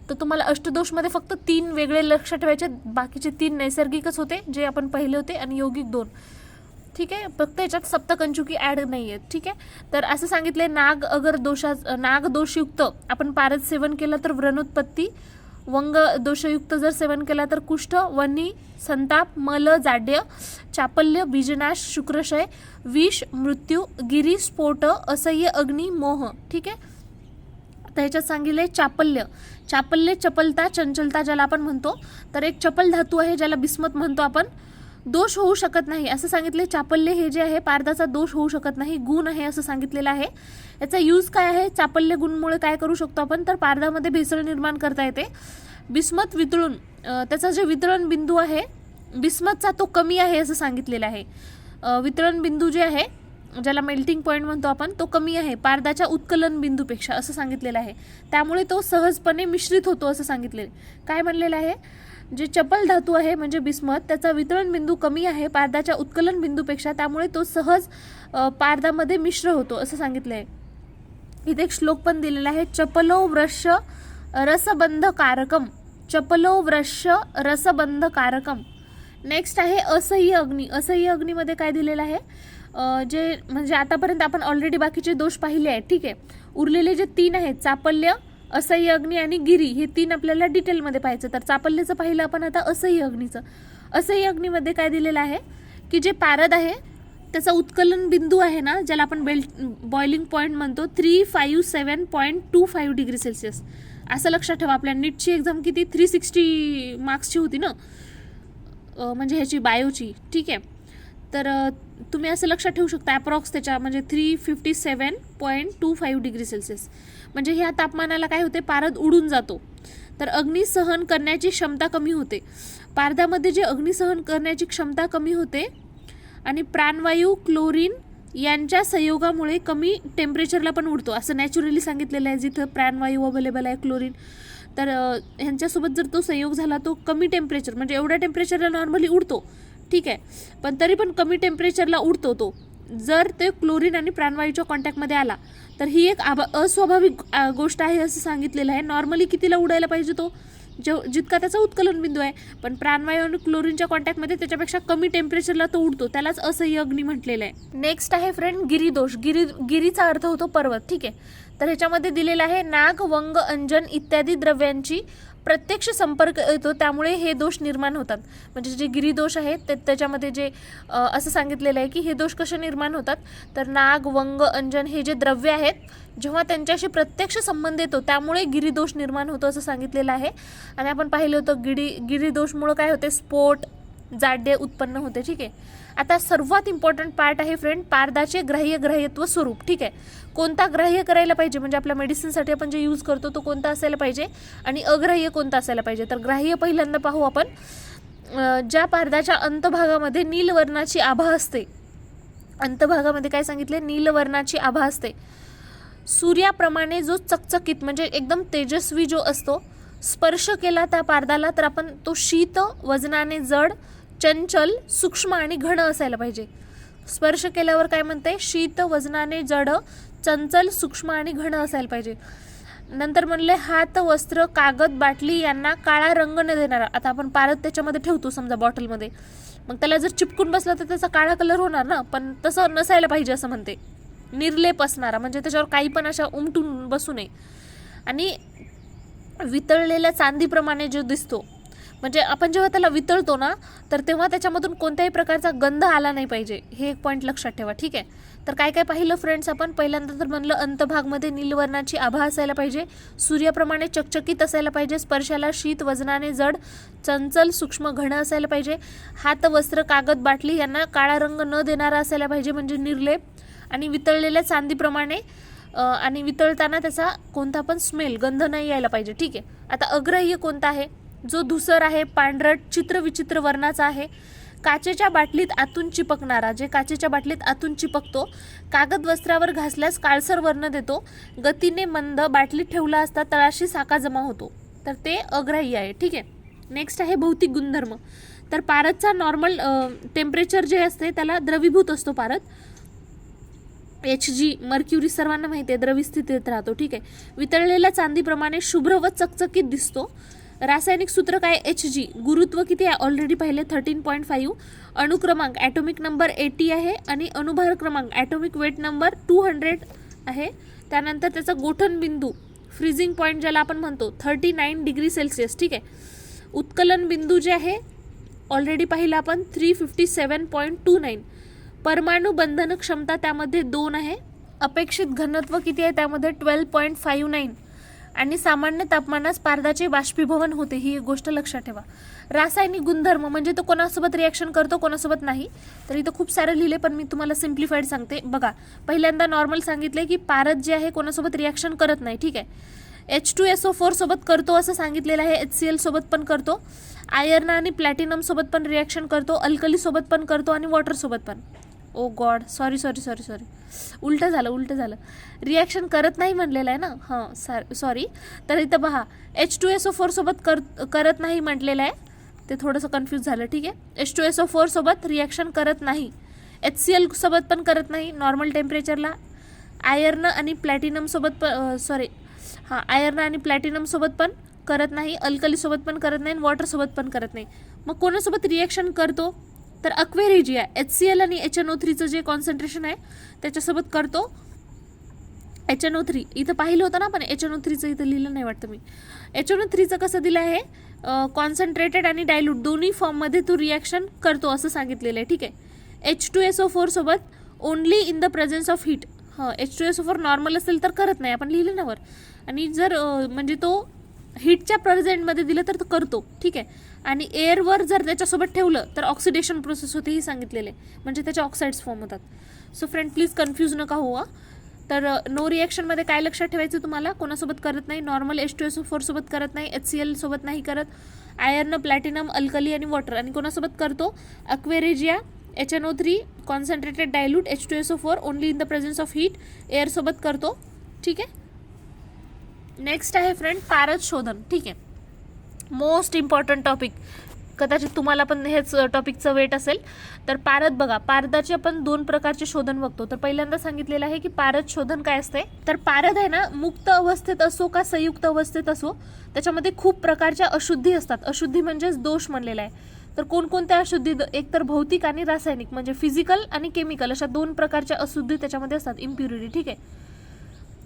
तर तुम्हाला अष्टदोषमध्ये फक्त 3 वेगळे लक्षात ठेवायचे, बाकीचे 3 नैसर्गिकच होते जे आपण पाहिले होते आणि यौगिक 2. ठीक आहे, फक्त याच्यात सप्तकंचुकी ॲड नाही आहेत. ठीक आहे, तर असं सांगितले नाग दोषयुक्त आपण पारद सेवन केलं तर व्रणोत्पत्ती, वंग दोषयुक्त जर सेवन केला तर कुष्ठ, वन्ही संताप, मल जाड्य, चापल्य बीजनाश, शुक्रक्षय, विष मृत्यू, गिरी स्फोट, असह्य अग्नी, मोह. ठीक आहे, तर ह्याच्यात सांगितले चापल्य चपलता, चंचलता ज्याला आपण म्हणतो, तर एक चपल धातू आहे ज्याला बिस्मत म्हणतो आपण, दोष होऊ शकत नाही असं सांगितले. चापल्य हे जे आहे पारदाचा दोष होऊ शकत नाही, गुण आहे असं सांगितलेलं आहे. याचा यूज काय आहे, चापल्य गुणमुळे काय करू शकतो आपण, तर पारदामध्ये भेसळ निर्माण करता येते. बिस्मत वितळून, त्याचा जे वितरण बिंदू आहे बिस्मतचा तो कमी आहे असं सांगितलेलं आहे. वितरण बिंदू जे आहे ज्याला मेल्टिंग पॉईंट म्हणतो आपण, तो कमी आहे पारदाच्या उत्कलन बिंदूपेक्षा असं सांगितलेलं आहे, त्यामुळे तो सहजपणे मिश्रित होतो असं सांगितलेलं. काय म्हणलेलं आहे, जे चपल धातू आहे म्हणजे बिस्मत, त्याचा वितरण बिंदू कमी आहे पारदाच्या उत्कलन बिंदूपेक्षा, त्यामुळे तो सहज पारदामध्ये मिश्र होतो असं सांगितलं आहे. इथे एक श्लोक पण दिलेला आहे, चपलो वृक्ष रसबंध कारकम, चपलो वृक्ष रसबंध कारकम. नेक्स्ट आहे असह्य अग्नी. असह्य अग्नीमध्ये काय दिलेलं आहे, जे म्हणजे आतापर्यंत आपण ऑलरेडी बाकीचे दोष पाहिले आहेत. ठीक आहे, उरलेले जे 3 आहेत चापल्य, असह्य अग्नी आणि गिरी, हे 3 आपल्याला डिटेलमध्ये पाहायचं. तर चापल्यचं पाहिलं आपण, आता असह्य अग्नीचं. असह्य अग्नीमध्ये काय दिलेलं आहे की जे पारद आहे त्याचा उत्कलन बिंदू आहे ना, ज्याला आपण बॉइलिंग पॉईंट म्हणतो, 357.25 डिग्री सेल्सिअस असं लक्षात ठेवा. आपल्या नीटची एक्झाम किती 360 मार्क्सची होती ना, म्हणजे ह्याची बायोची. ठीक आहे, तर तुम्ही असं लक्षात ठेवू शकता ॲप्रॉक्स त्याच्या म्हणजे 357.25 डिग्री सेल्सिअस. म्हणजे ह्या तापमानाला काय होते, पारद उडून जातो. तर अग्नी सहन करण्याची क्षमता कमी होते. पारदामध्ये जे अग्नी सहन करण्याची क्षमता कमी होते आणि प्राणवायू, क्लोरीन यांच्या संयोगामुळे कमी टेम्परेचरला पण उडतो असं नॅचरली सांगितलेलं आहे. जिथं प्राणवायू अवेलेबल आहे, क्लोरीन, तर ह्यांच्यासोबत जर तो संयोग झाला तो कमी टेम्परेचर म्हणजे एवढ्या टेम्परेचरला नॉर्मली उडतो. ठीक आहे, पण तरी पण कमी टेम्परेचरला उडतो तो. जर ते क्लोरीन आणि प्राणवायूच्या कॉन्टॅक्टमध्ये आला तर ही एक अस्वाभाविक गोष्ट आहे असं सांगितलेलं आहे. नॉर्मली कितीला उडायला पाहिजे तो, जितका त्याचा उत्कलन बिंदू आहे. पण प्राणवायू आणि क्लोरीनच्या कॉन्टॅक्टमध्ये त्याच्यापेक्षा कमी टेम्परेचरला तो उडतो, त्यालाच असह्य अग्नी म्हटलेलं आहे. नेक्स्ट आहे फ्रेंड गिरिदोष. गिरीचा अर्थ होतो पर्वत. ठीक आहे, तर ह्याच्यामध्ये दिलेला आहे नाग, वंग, अंजन इत्यादी द्रव्यांची प्रत्यक्ष संपर्क येतो, त्यामुळे हे दोष निर्माण होतात. म्हणजे जे गिरिदोष आहेत त्याच्यामध्ये जे असं सांगितलेलं आहे की हे दोष कसे निर्माण होतात, तर नाग, वंग, अंजन हे जे द्रव्य आहेत जेव्हा त्यांच्याशी प्रत्यक्ष संबंध येतो त्यामुळे गिरिदोष निर्माण होतो असं सांगितलेलं आहे. आणि आपण पाहिलं होतं गिरिदोषमुळे काय होते, स्फोट, जाड्य उत्पन्न होते. ठीक आहे, आता सर्वात इम्पॉर्टंट पार्ट आहे फ्रेंड, पारदाचे ग्राह्यत्व स्वरूप. ठीक आहे, कोणता ग्राह्य करायला पाहिजे, म्हणजे आपल्या मेडिसिनसाठी आपण जे यूज करतो तो कोणता असायला पाहिजे आणि अग्राह्य कोणता असायला पाहिजे. तर ग्राह्य पहिल्यांदा पाहू आपण. ज्या पारदाच्या अंतभागामध्ये नीलवर्णाची आभा असते, अंतभागामध्ये काय सांगितले, नीलवर्णाची आभा असते, सूर्याप्रमाणे जो चकचकीत म्हणजे एकदम तेजस्वी जो असतो, स्पर्श केला त्या पारदाला तर आपण तो शीत, वजनाने जड, चंचल, सूक्ष्म आणि घन असायला पाहिजे. स्पर्श केल्यावर काय म्हणते, शीत, वजनाने जड, चंचल, सूक्ष्म आणि घन असायला पाहिजे. नंतर म्हणले हात, वस्त्र, कागद, बाटली यांना काळा रंग न देणारा. आता आपण पारद त्याच्यामध्ये ठेवतो समजा बॉटलमध्ये, मग त्याला जर चिपकून बसला तर त्याचा काळा कलर होणार ना, पण तसं नसायला पाहिजे असं म्हणते. निर्लेप असणारा म्हणजे त्याच्यावर काही पण अशा उमटून बसू नये. आणि वितळलेल्या चांदीप्रमाणे जो दिसतो, म्हणजे आपण जेव्हा त्याला वितळतो ना तर तेव्हा त्याच्यामधून कोणत्याही प्रकारचा गंध आला नाही पाहिजे, हे एक पॉईंट लक्षात ठेवा. ठीक आहे, तर काय काय पाहिलं फ्रेंड्स आपण. पहिल्यांदा तर म्हणलं अंतभागमध्ये नीलवर्णाची आभा असायला पाहिजे, सूर्याप्रमाणे चकचकीत असायला पाहिजे, स्पर्शाला शीत, वजनाने जड, चंचल, सूक्ष्म, घन असायला पाहिजे, हात, वस्त्र, कागद, बाटली यांना काळा रंग न देणारा असायला पाहिजे म्हणजे निर्लेप, आणि वितळलेल्या चांदीप्रमाणे आणि वितळताना त्याचा कोणता पण स्मेल, गंध नाही यायला पाहिजे. ठीक आहे, आता अग्राह्य कोणता आहे, जो धुसर आहे, पांढरट, चित्रविचित्र वर्णाचा आहे, काचेच्या बाटलीत आतून चिपकणारा, जे काचेच्या बाटलीत आतून चिपकतो, कागद वस्त्रावर घासल्यास काळसर वर्ण देतो, गतीने मंद, बाटलीत ठेवला असता तळाशी साका जमा होतो, तर ते अग्राह्य आहे. ठीक आहे, नेक्स्ट आहे भौतिक गुणधर्म. तर पारदचा नॉर्मल टेम्परेचर जे असते त्याला द्रवीभूत असतो पारद. Hg, मर्क्युरी सर्वांना माहिती आहे द्रवी स्थितीत राहतो. ठीक आहे, वितळलेल्या चांदीप्रमाणे शुभ्र व चकचकीत दिसतो. रासायनिक सूत्र काय, Hg. गुरुत्व किती आहे ऑलरेडी पाहिले 13.5. अणुक्रमांक ॲटॉमिक नंबर 80 आहे आणि अणुभार क्रमांक ॲटॉमिक वेट नंबर 200 आहे. त्यानंतर त्याचा गोठण बिंदू फ्रीजिंग पॉईंट ज्याला आपण म्हणतो 39 डिग्री सेल्सिअस. ठीक आहे, उत्कलन बिंदू जे आहे ऑलरेडी पाहिलं आपण 357.29. परमाणु बंधन क्षमता त्यामध्ये 2 आहे. अपेक्षित घनत्व किती आहे त्यामध्ये 12.59 आणि सामान्य तापमानास पारदाचे बाष्पीभवन होते, ही एक गोष्ट लक्षात ठेवा. रासायनिक गुणधर्म म्हणजे तो कोणासोबत रिॲक्शन करतो कोणासोबत नाही, तर इथं खूप सारे लिहिले पण मी तुम्हाला सिम्प्लिफाईड सांगते. बघा, पहिल्यांदा नॉर्मल सांगितले की पारद जे आहे कोणासोबत रिॲक्शन करत नाही. ठीक आहे, H2SO4 सोबत करतो असं सांगितलेलं आहे, HCl सोबत पण करतो, आयर्न आणि प्लॅटिनम सोबत पण रिॲक्शन करतो, अल्कली सोबत पण करतो आणि वॉटर सोबत पण. ओ गॉड, सॉरी, उलटं झालं, रिॲक्शन करत नाही म्हणलेलं आहे ना, हां सॉरी. तर इथं पहा H2SO4 सोबत करत नाही म्हटलेलं आहे, ते थोडंसं कन्फ्यूज झालं. ठीक आहे, H2SO4 सोबत रिॲक्शन करत नाही, HCl सोबत पण करत नाही नॉर्मल टेम्परेचरला, आयर्न आणि प्लॅटिनम सोबत आयर्न आणि प्लॅटिनम सोबत पण करत नाही, अल्कली सोबत पण करत नाही, वॉटर सोबत पण करत नाही. मग कोणासोबत रिॲक्शन करतो, तर अक्वेरिजिया HCl आणि HNO3चं जे कॉन्सन्ट्रेशन आहे त्याच्यासोबत करतो. HNO3 इथं पाहिलं होतं ना आपण, HNO3चं इथं लिहिलं नाही वाटतं मी. HNO3चं कसं दिलं आहे, कॉन्सन्ट्रेटेड आणि डायल्यूट दोन्ही फॉर्ममध्ये तो रिॲक्शन करतो असं सांगितलेलं आहे. ठीक आहे, H2SO4 सोबत only in the presence of heat. H2SO4 normal असेल तर करत नाही, आपण लिहिलं ना वर. आणि जर म्हणजे तो हीटच्या प्रेझेंटमध्ये दिलं तर तो करतो. ठीक आहे, आणि एअरवर जर त्याच्यासोबत ठेवलं तर ऑक्सिडेशन प्रोसेस होते, ही सांगितलेले, म्हणजे त्याचे ऑक्साईड्स फॉर्म होतात. सो फ्रेंड प्लीज कन्फ्यूज नका हो. तर नो रिॲक्शनमध्ये काय लक्षात ठेवायचं तुम्हाला, कोणासोबत करत नाही, नॉर्मल H2SO4 सोबत करत नाही, HCl सोबत नाही करत, आयर्न, प्लॅटिनम, अल्कली आणि वॉटर, आणि कोणासोबत करतो, अक्वेरिजिया, HNO3, concentrated dilute, H2SO4 only in the presence of heat, air सोबत करतो. ठीक आहे, नेक्स्ट आहे फ्रेंड पारद शोधन. ठीक आहे, मोस्ट इम्पॉर्टंट टॉपिक. कदाचित तुम्हाला पण हेच टॉपिकचं वेट असेल. तर पारद बघा, पारदाचे आपण 2 प्रकारचे शोधन बघतो. तर पहिल्यांदा सांगितलेलं आहे की पारद शोधन काय असते. तर पारद आहे ना, मुक्त अवस्थेत असो का संयुक्त अवस्थेत असो, त्याच्यामध्ये खूप प्रकारच्या अशुद्धी असतात. अशुद्धी म्हणजेच दोष म्हणलेला आहे. तर कोणकोणत्या अशुद्धी, एक तर भौतिक आणि रासायनिक म्हणजे फिजिकल आणि केमिकल, अशा 2 प्रकारच्या अशुद्धी त्याच्यामध्ये असतात, इम्प्युरिटी. ठीक आहे.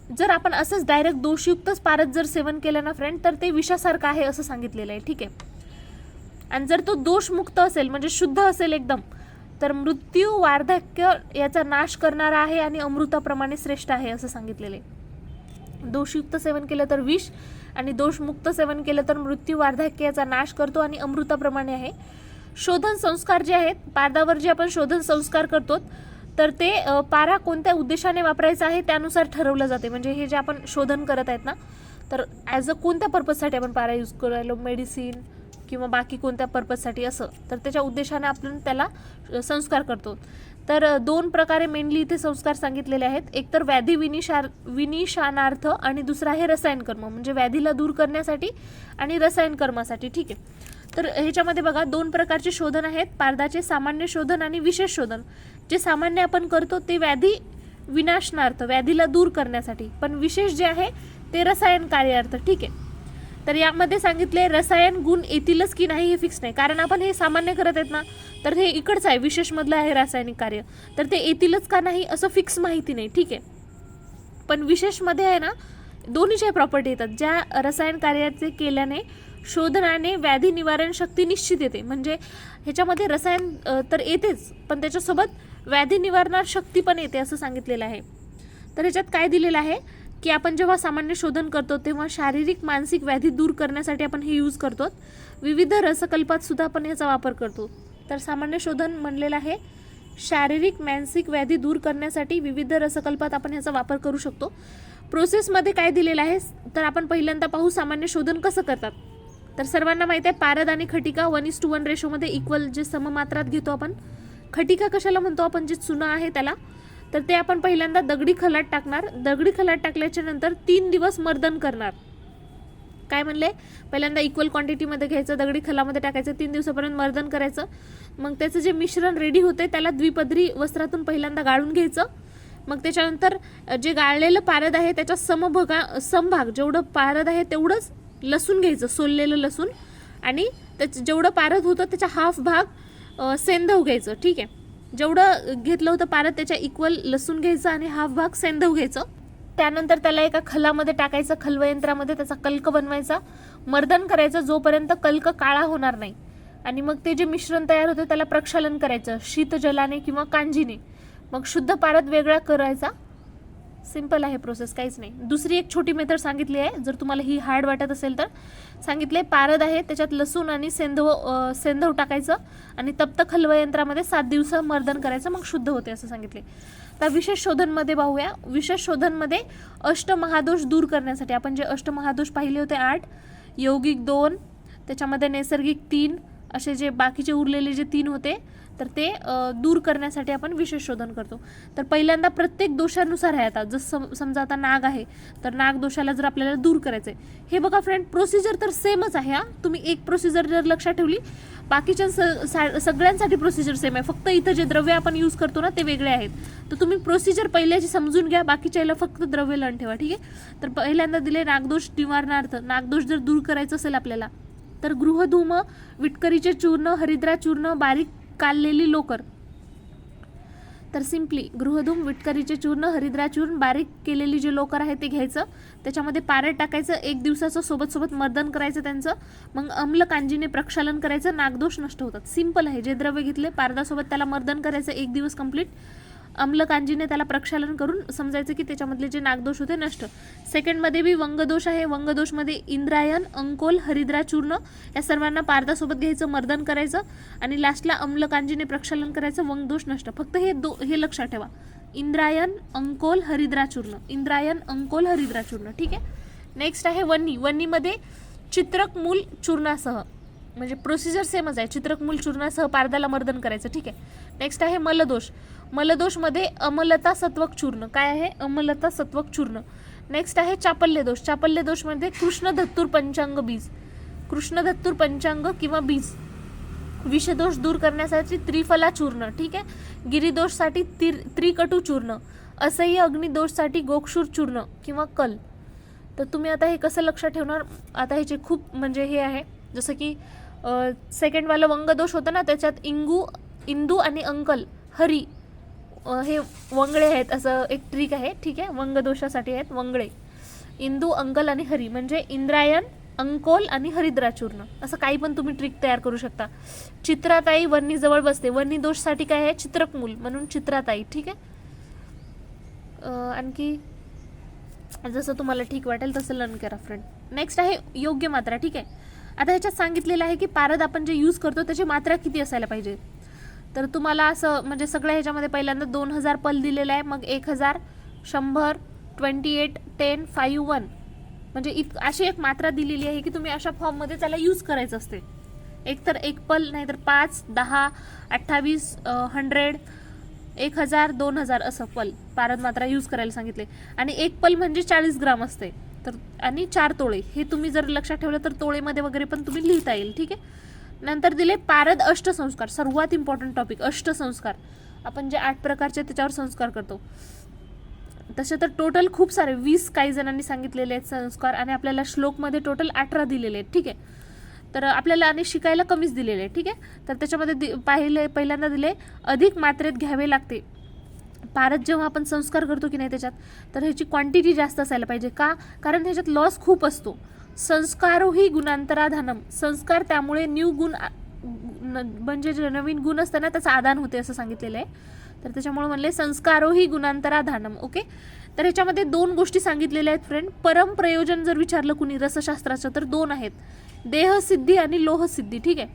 जर आपण असंच डायरेक्ट दोषयुक्तच पारद जर सेवन केलं ना फ्रेंड, तर ते विषासारखं आहे असं सांगितलेलं आहे. ठीक आहे. आणि जर तो दोषमुक्त असेल म्हणजे शुद्ध असेल एकदम, तर मृत्यू, वार्धक्य याचा नाश करणारा आहे आणि अमृताप्रमाणे श्रेष्ठ आहे असं सांगितलेलं आहे. दोषयुक्त सेवन केलं तर विष आणि दोषमुक्त सेवन केलं तर मृत्यू, वार्धक्य याचा नाश करतो आणि अमृताप्रमाणे आहे. शोधन संस्कार जे आहेत, पारदावर जे आपण शोधन संस्कार करतो, तर ते पारा कोणत्या उद्देशाने वापरायचा आहे त्यानुसार ठरवलं जाते. म्हणजे हे जे आपण शोधन करत आहेत ना, तर ॲज अ कोणत्या पर्पजसाठी आपण पारा यूज करायलो, मेडिसिन किंवा बाकी कोणत्या पर्पजसाठी असं, तर त्याच्या उद्देशाने आपण त्याला संस्कार करतो. तर 2 प्रकारे मेनली इथे संस्कार सांगितलेले आहेत. एक तर व्याधी विनिशानार्थ आणि दुसरा आहे रसायन कर्म, म्हणजे व्याधीला दूर करण्यासाठी आणि रसायन कर्मासाठी. ठीक आहे. तर ह्याच्यामध्ये बघा 2 प्रकारचे शोधन आहेत, पारदाचे सामान्य शोधन आणि विशेष शोधन. जे सामान्य आपण करतो ते व्याधी विनाशनार्थ, व्याधीला दूर करण्यासाठी, पण विशेष जे आहे ते रसायन कार्यार्थ. ठीक आहे. तर यामध्ये सांगितले रसायन गुण येतीलच की नाही हे फिक्स नाही, कारण आपण हे सामान्य करत आहेत ना, तर हे इकडचं आहे, विशेष मधलं आहे रासायनिक कार्य, तर ते येतीलच का नाही असं फिक्स माहिती नाही. ठीक आहे. पण विशेषमध्ये आहे ना, दोन्हीच्या प्रॉपर्टी येतात. ज्या रसायन कार्याचे केल्याने शोधनाने व्याधी निवारण शक्ती निश्चित येते, म्हणजे ह्याच्यामध्ये रसायन तर येतेच, पण त्याच्यासोबत व्याधी निवारणार शक्ती पण येते असं सांगितलेलं आहे. तर ह्याच्यात काय दिलेलं आहे की आपण जेव्हा सामान्य शोधन करतो तेव्हा शारीरिक मानसिक व्याधी दूर करण्यासाठी आपण हे यूज करतो. विविध रसकल्पात सुद्धा आपण याचा वापर करतो. तर सामान्य शोधन म्हणलेलं आहे शारीरिक मानसिक व्याधी दूर करण्यासाठी विविध रसकल्पात आपण याचा वापर करू शकतो. प्रोसेसमध्ये काय दिलेलं आहे, तर आपण पहिल्यांदा पाहू सामान्य शोधन कसं करतात. तर सर्वांना माहिती आहे पारद आणि खटिका 1:1 रेशोमध्ये इक्वल जे सममात्रात घेतो आपण. खटिका कशाला म्हणतो आपण, जे चुना आहे त्याला. तर ते आपण पहिल्यांदा दगडी खलाट टाकणार. दगडी खलाट टाकल्याच्या नंतर 3 दिवस मर्दन करणार. काय म्हणले, पहिल्यांदा इक्वल क्वांटिटीमध्ये घ्यायचं, दगडी खलामध्ये टाकायचं, 3 दिवसापर्यंत मर्दन करायचं. मग त्याचं जे मिश्रण रेडी होते त्याला द्विपदरी वस्त्रातून पहिल्यांदा गाळून घ्यायचं. मग त्याच्यानंतर जे गाळलेलं पारद आहे त्याच्या समभाग जेवढं पारद आहे तेवढंच लसूण घ्यायचं, सोललेलं लसूण, आणि त्याचं जेवढं पारद होतं त्याचा हाफ भाग सेंधव घ्यायचं. ठीक आहे. जेवढं घेतलं होतं पारद त्याच्या इक्वल लसूण घ्यायचं आणि हाफ भाग सेंधव घ्यायचं. त्यानंतर त्याला एका खलामध्ये टाकायचं, खलवयंत्रामध्ये त्याचा कल्क बनवायचा, मर्दन करायचं जोपर्यंत कल्क काळा होणार नाही. आणि मग ते जे मिश्रण तयार होतं त्याला प्रक्षालन करायचं शीतजलाने किंवा कांजीने. मग शुद्ध पारद वेगळा करायचा. सिंपल आहे प्रोसेस, काहीच नाही. दुसरी एक छोटी मेथड सांगितली आहे, जर तुम्हाला ही हार्ड वाटत असेल तर. सांगितले पारद आहे त्याच्यात लसूण आणि सेंधव टाकायचं आणि तप्त खलवयंत्रामध्ये 7 दिवस मर्दन करायचं, मग शुद्ध होते असं सांगितले. तर विशेष शोधनमध्ये पाहूया. विशेष शोधनमध्ये अष्टमहादोष दूर करण्यासाठी आपण जे अष्टमहादोष पाहिले होते 8, यौगिक 2, त्याच्यामध्ये नैसर्गिक 3, असे जे बाकीचे उरलेले जे 3 होते तर ते दूर करण्यासाठी आपण विशेष शोधन करतो. तर पहिल्यांदा प्रत्येक दोषानुसार आहे. आता जसं समजा आता नाग आहे तर नाग दोषाला जर आपल्याला दूर करायचं आहे, हे बघा फ्रेंड प्रोसिजर तर सेमच आहे. तुम्ही एक प्रोसिजर जर लक्षात ठेवली, बाकीच्या सगळ्यांसाठी प्रोसिजर सेम आहे, फक्त इथं जे द्रव्य आपण यूज करतो ना ते वेगळे आहेत. तर तुम्ही प्रोसिजर पहिल्याची समजून घ्या, बाकीच्या याला फक्त द्रव्य लावून ठेवा. ठीक आहे. तर पहिल्यांदा दिले नागदोष निवारणार्थ. नागदोष जर दूर करायचं असेल आपल्याला तर गृहधूम, विटकरीचे चूर्ण, हरिद्रा चूर्ण, बारीक काललेली लोकर. तर सिम्पली गृहधूम, विटकरीचे चूर्ण, हरिद्रा चूर्ण, बारीक केलेली जे लोकर आहे ते घ्यायचं, त्याच्यामध्ये पारद टाकायचं, 1 दिवसाचं सोबत मर्दन करायचं त्यांचं. मग अम्ल कांजीने प्रक्षालन करायचं, नागदोष नष्ट होतात. सिंपल आहे. जे द्रव्य घेतले पारदासोबत त्याला मर्दन करायचं 1 दिवस कंप्लीट, अम्ल कांजीने त्याला प्रक्षालन करून समजायचं की त्याच्यामधले जे नागदोष होते नष्ट. सेकंडमध्ये बी वंगदोष आहे. वंगदोषमध्ये इंद्रायण, अंकोल, हरिद्रा चूर्ण या सर्वांना पारदासोबत घ्यायचं, मर्दन करायचं आणि लास्टला अम्ल कांजीने प्रक्षालन करायचं, वंगदोष नष्ट. फक्त हे लक्षात ठेवा, इंद्रायण, अंकोल, हरिद्रा चूर्ण, इंद्रायण, अंकोल, हरिद्रा चूर्ण. ठीक आहे. नेक्स्ट आहे वन्नी. वन्नीमध्ये चित्रक मूल चूर्णासह, म्हणजे प्रोसिजर सेमच आहे, चित्रक मूल चूर्णासह पारदाला मर्दन करायचं. ठीक आहे. नेक्स्ट आहे मलदोष. मलदोषमध्ये अमलता सत्वक चूर्ण. काय आहे? अमलता सत्वक चूर्ण. नेक्स्ट आहे चापल्य दोष. चापल्य दोषमध्ये कृष्णधत्तूर पंचांग बीज, कृष्णधत्तूर पंचांग किंवा बीज विषदोष दूर करण्यासाठी त्रिफला चूर्ण, ठीक आहे. गिरिदोषसाठी त्रिकटू चूर्ण, असह्य अग्निदोषसाठी गोक्षूर चूर्ण किंवा कल. तर तुम्ही आता हे कसं लक्षात ठेवणार, आता ह्याचे खूप म्हणजे हे आहे, जसं की सेकंडवालं वंगदोष होतं ना, त्याच्यात इंदू आणि अंकल हरी हे वंगळे आहेत, असं एक ट्रिक आहे, ठीक आहे. वंगदोषासाठी आहेत वंगळे, इंदू अंकल आणि हरी, म्हणजे इंद्रायण, अंकोल आणि हरिद्राचूर्ण, असं काही पण तुम्ही ट्रिक तयार करू शकता. चित्राताई वन्नी जवळ बसते, वन्नी दोषसाठी काय आहे, चित्रकमूल, म्हणून चित्राताई, ठीक आहे. आणखी जसं तुम्हाला ठीक वाटेल तसं लर्न करा फ्रेंड. नेक्स्ट आहे योग्य मात्रा, ठीक आहे. आता ह्याच्यात सांगितलेलं आहे की पारद आपण जे यूज करतो त्याची मात्रा किती असायला पाहिजे. तर तुम्हाला असं म्हणजे सगळ्या ह्याच्यामध्ये पहिल्यांदा 2000 पल दिलेला आहे, मग 1000, 100, 28, 10, 5, 1, म्हणजे अशी एक मात्रा दिलेली आहे की तुम्ही अशा फॉर्ममध्ये त्याला यूज करायचं असते. एक तर 1 पल, नाही तर 5, 10, 28, 100, 1000, 2000 असं पल पारद मात्रा यूज करायला सांगितले. आणि 1 पल म्हणजे 40 ग्राम असते, तर आणि 4 तोळे, हे तुम्ही जर लक्षात ठेवलं तर तोळेमध्ये वगैरे पण तुम्ही लिहिता येईल, ठीक आहे. नंतर दिले पारद अष्टसंस्कार, सर्वात इम्पॉर्टंट टॉपिक अष्टसंस्कार. आपण जे 8 प्रकारचे त्याच्यावर संस्कार करतो, तसे तर टोटल खूप सारे 20 काही जणांनी सांगितलेले आहेत संस्कार, आणि आपल्याला श्लोकमध्ये टोटल 18 दिलेले आहेत, ठीक आहे. तर आपल्याला आणि शिकायला कमीच दिलेले आहे, ठीक आहे. तर त्याच्यामध्ये पहिल्यांदा दिले अधिक मात्रेत घ्यावे लागते. पारद जेव्हा आपण संस्कार करतो की नाही त्याच्यात, तर ह्याची क्वांटिटी जास्त असायला पाहिजे. का? कारण ह्याच्यात लॉस खूप असतो. संस्कारोही गुणांतराधानम, संस्कार त्यामुळे न्यू गुण म्हणजे जे नवीन गुण असतं ना त्याचं आदान होते असं सांगितलेलं आहे. तर त्याच्यामुळे म्हणले संस्कारोही गुणांतराधानम. ओके. तर ह्याच्यामध्ये 2 गोष्टी सांगितलेल्या आहेत फ्रेंड. परम प्रयोजन जर विचारलं कुणी रसशास्त्राचं तर 2 आहेत, देहसिद्धी आणि लोहसिद्धी, ठीक आहे.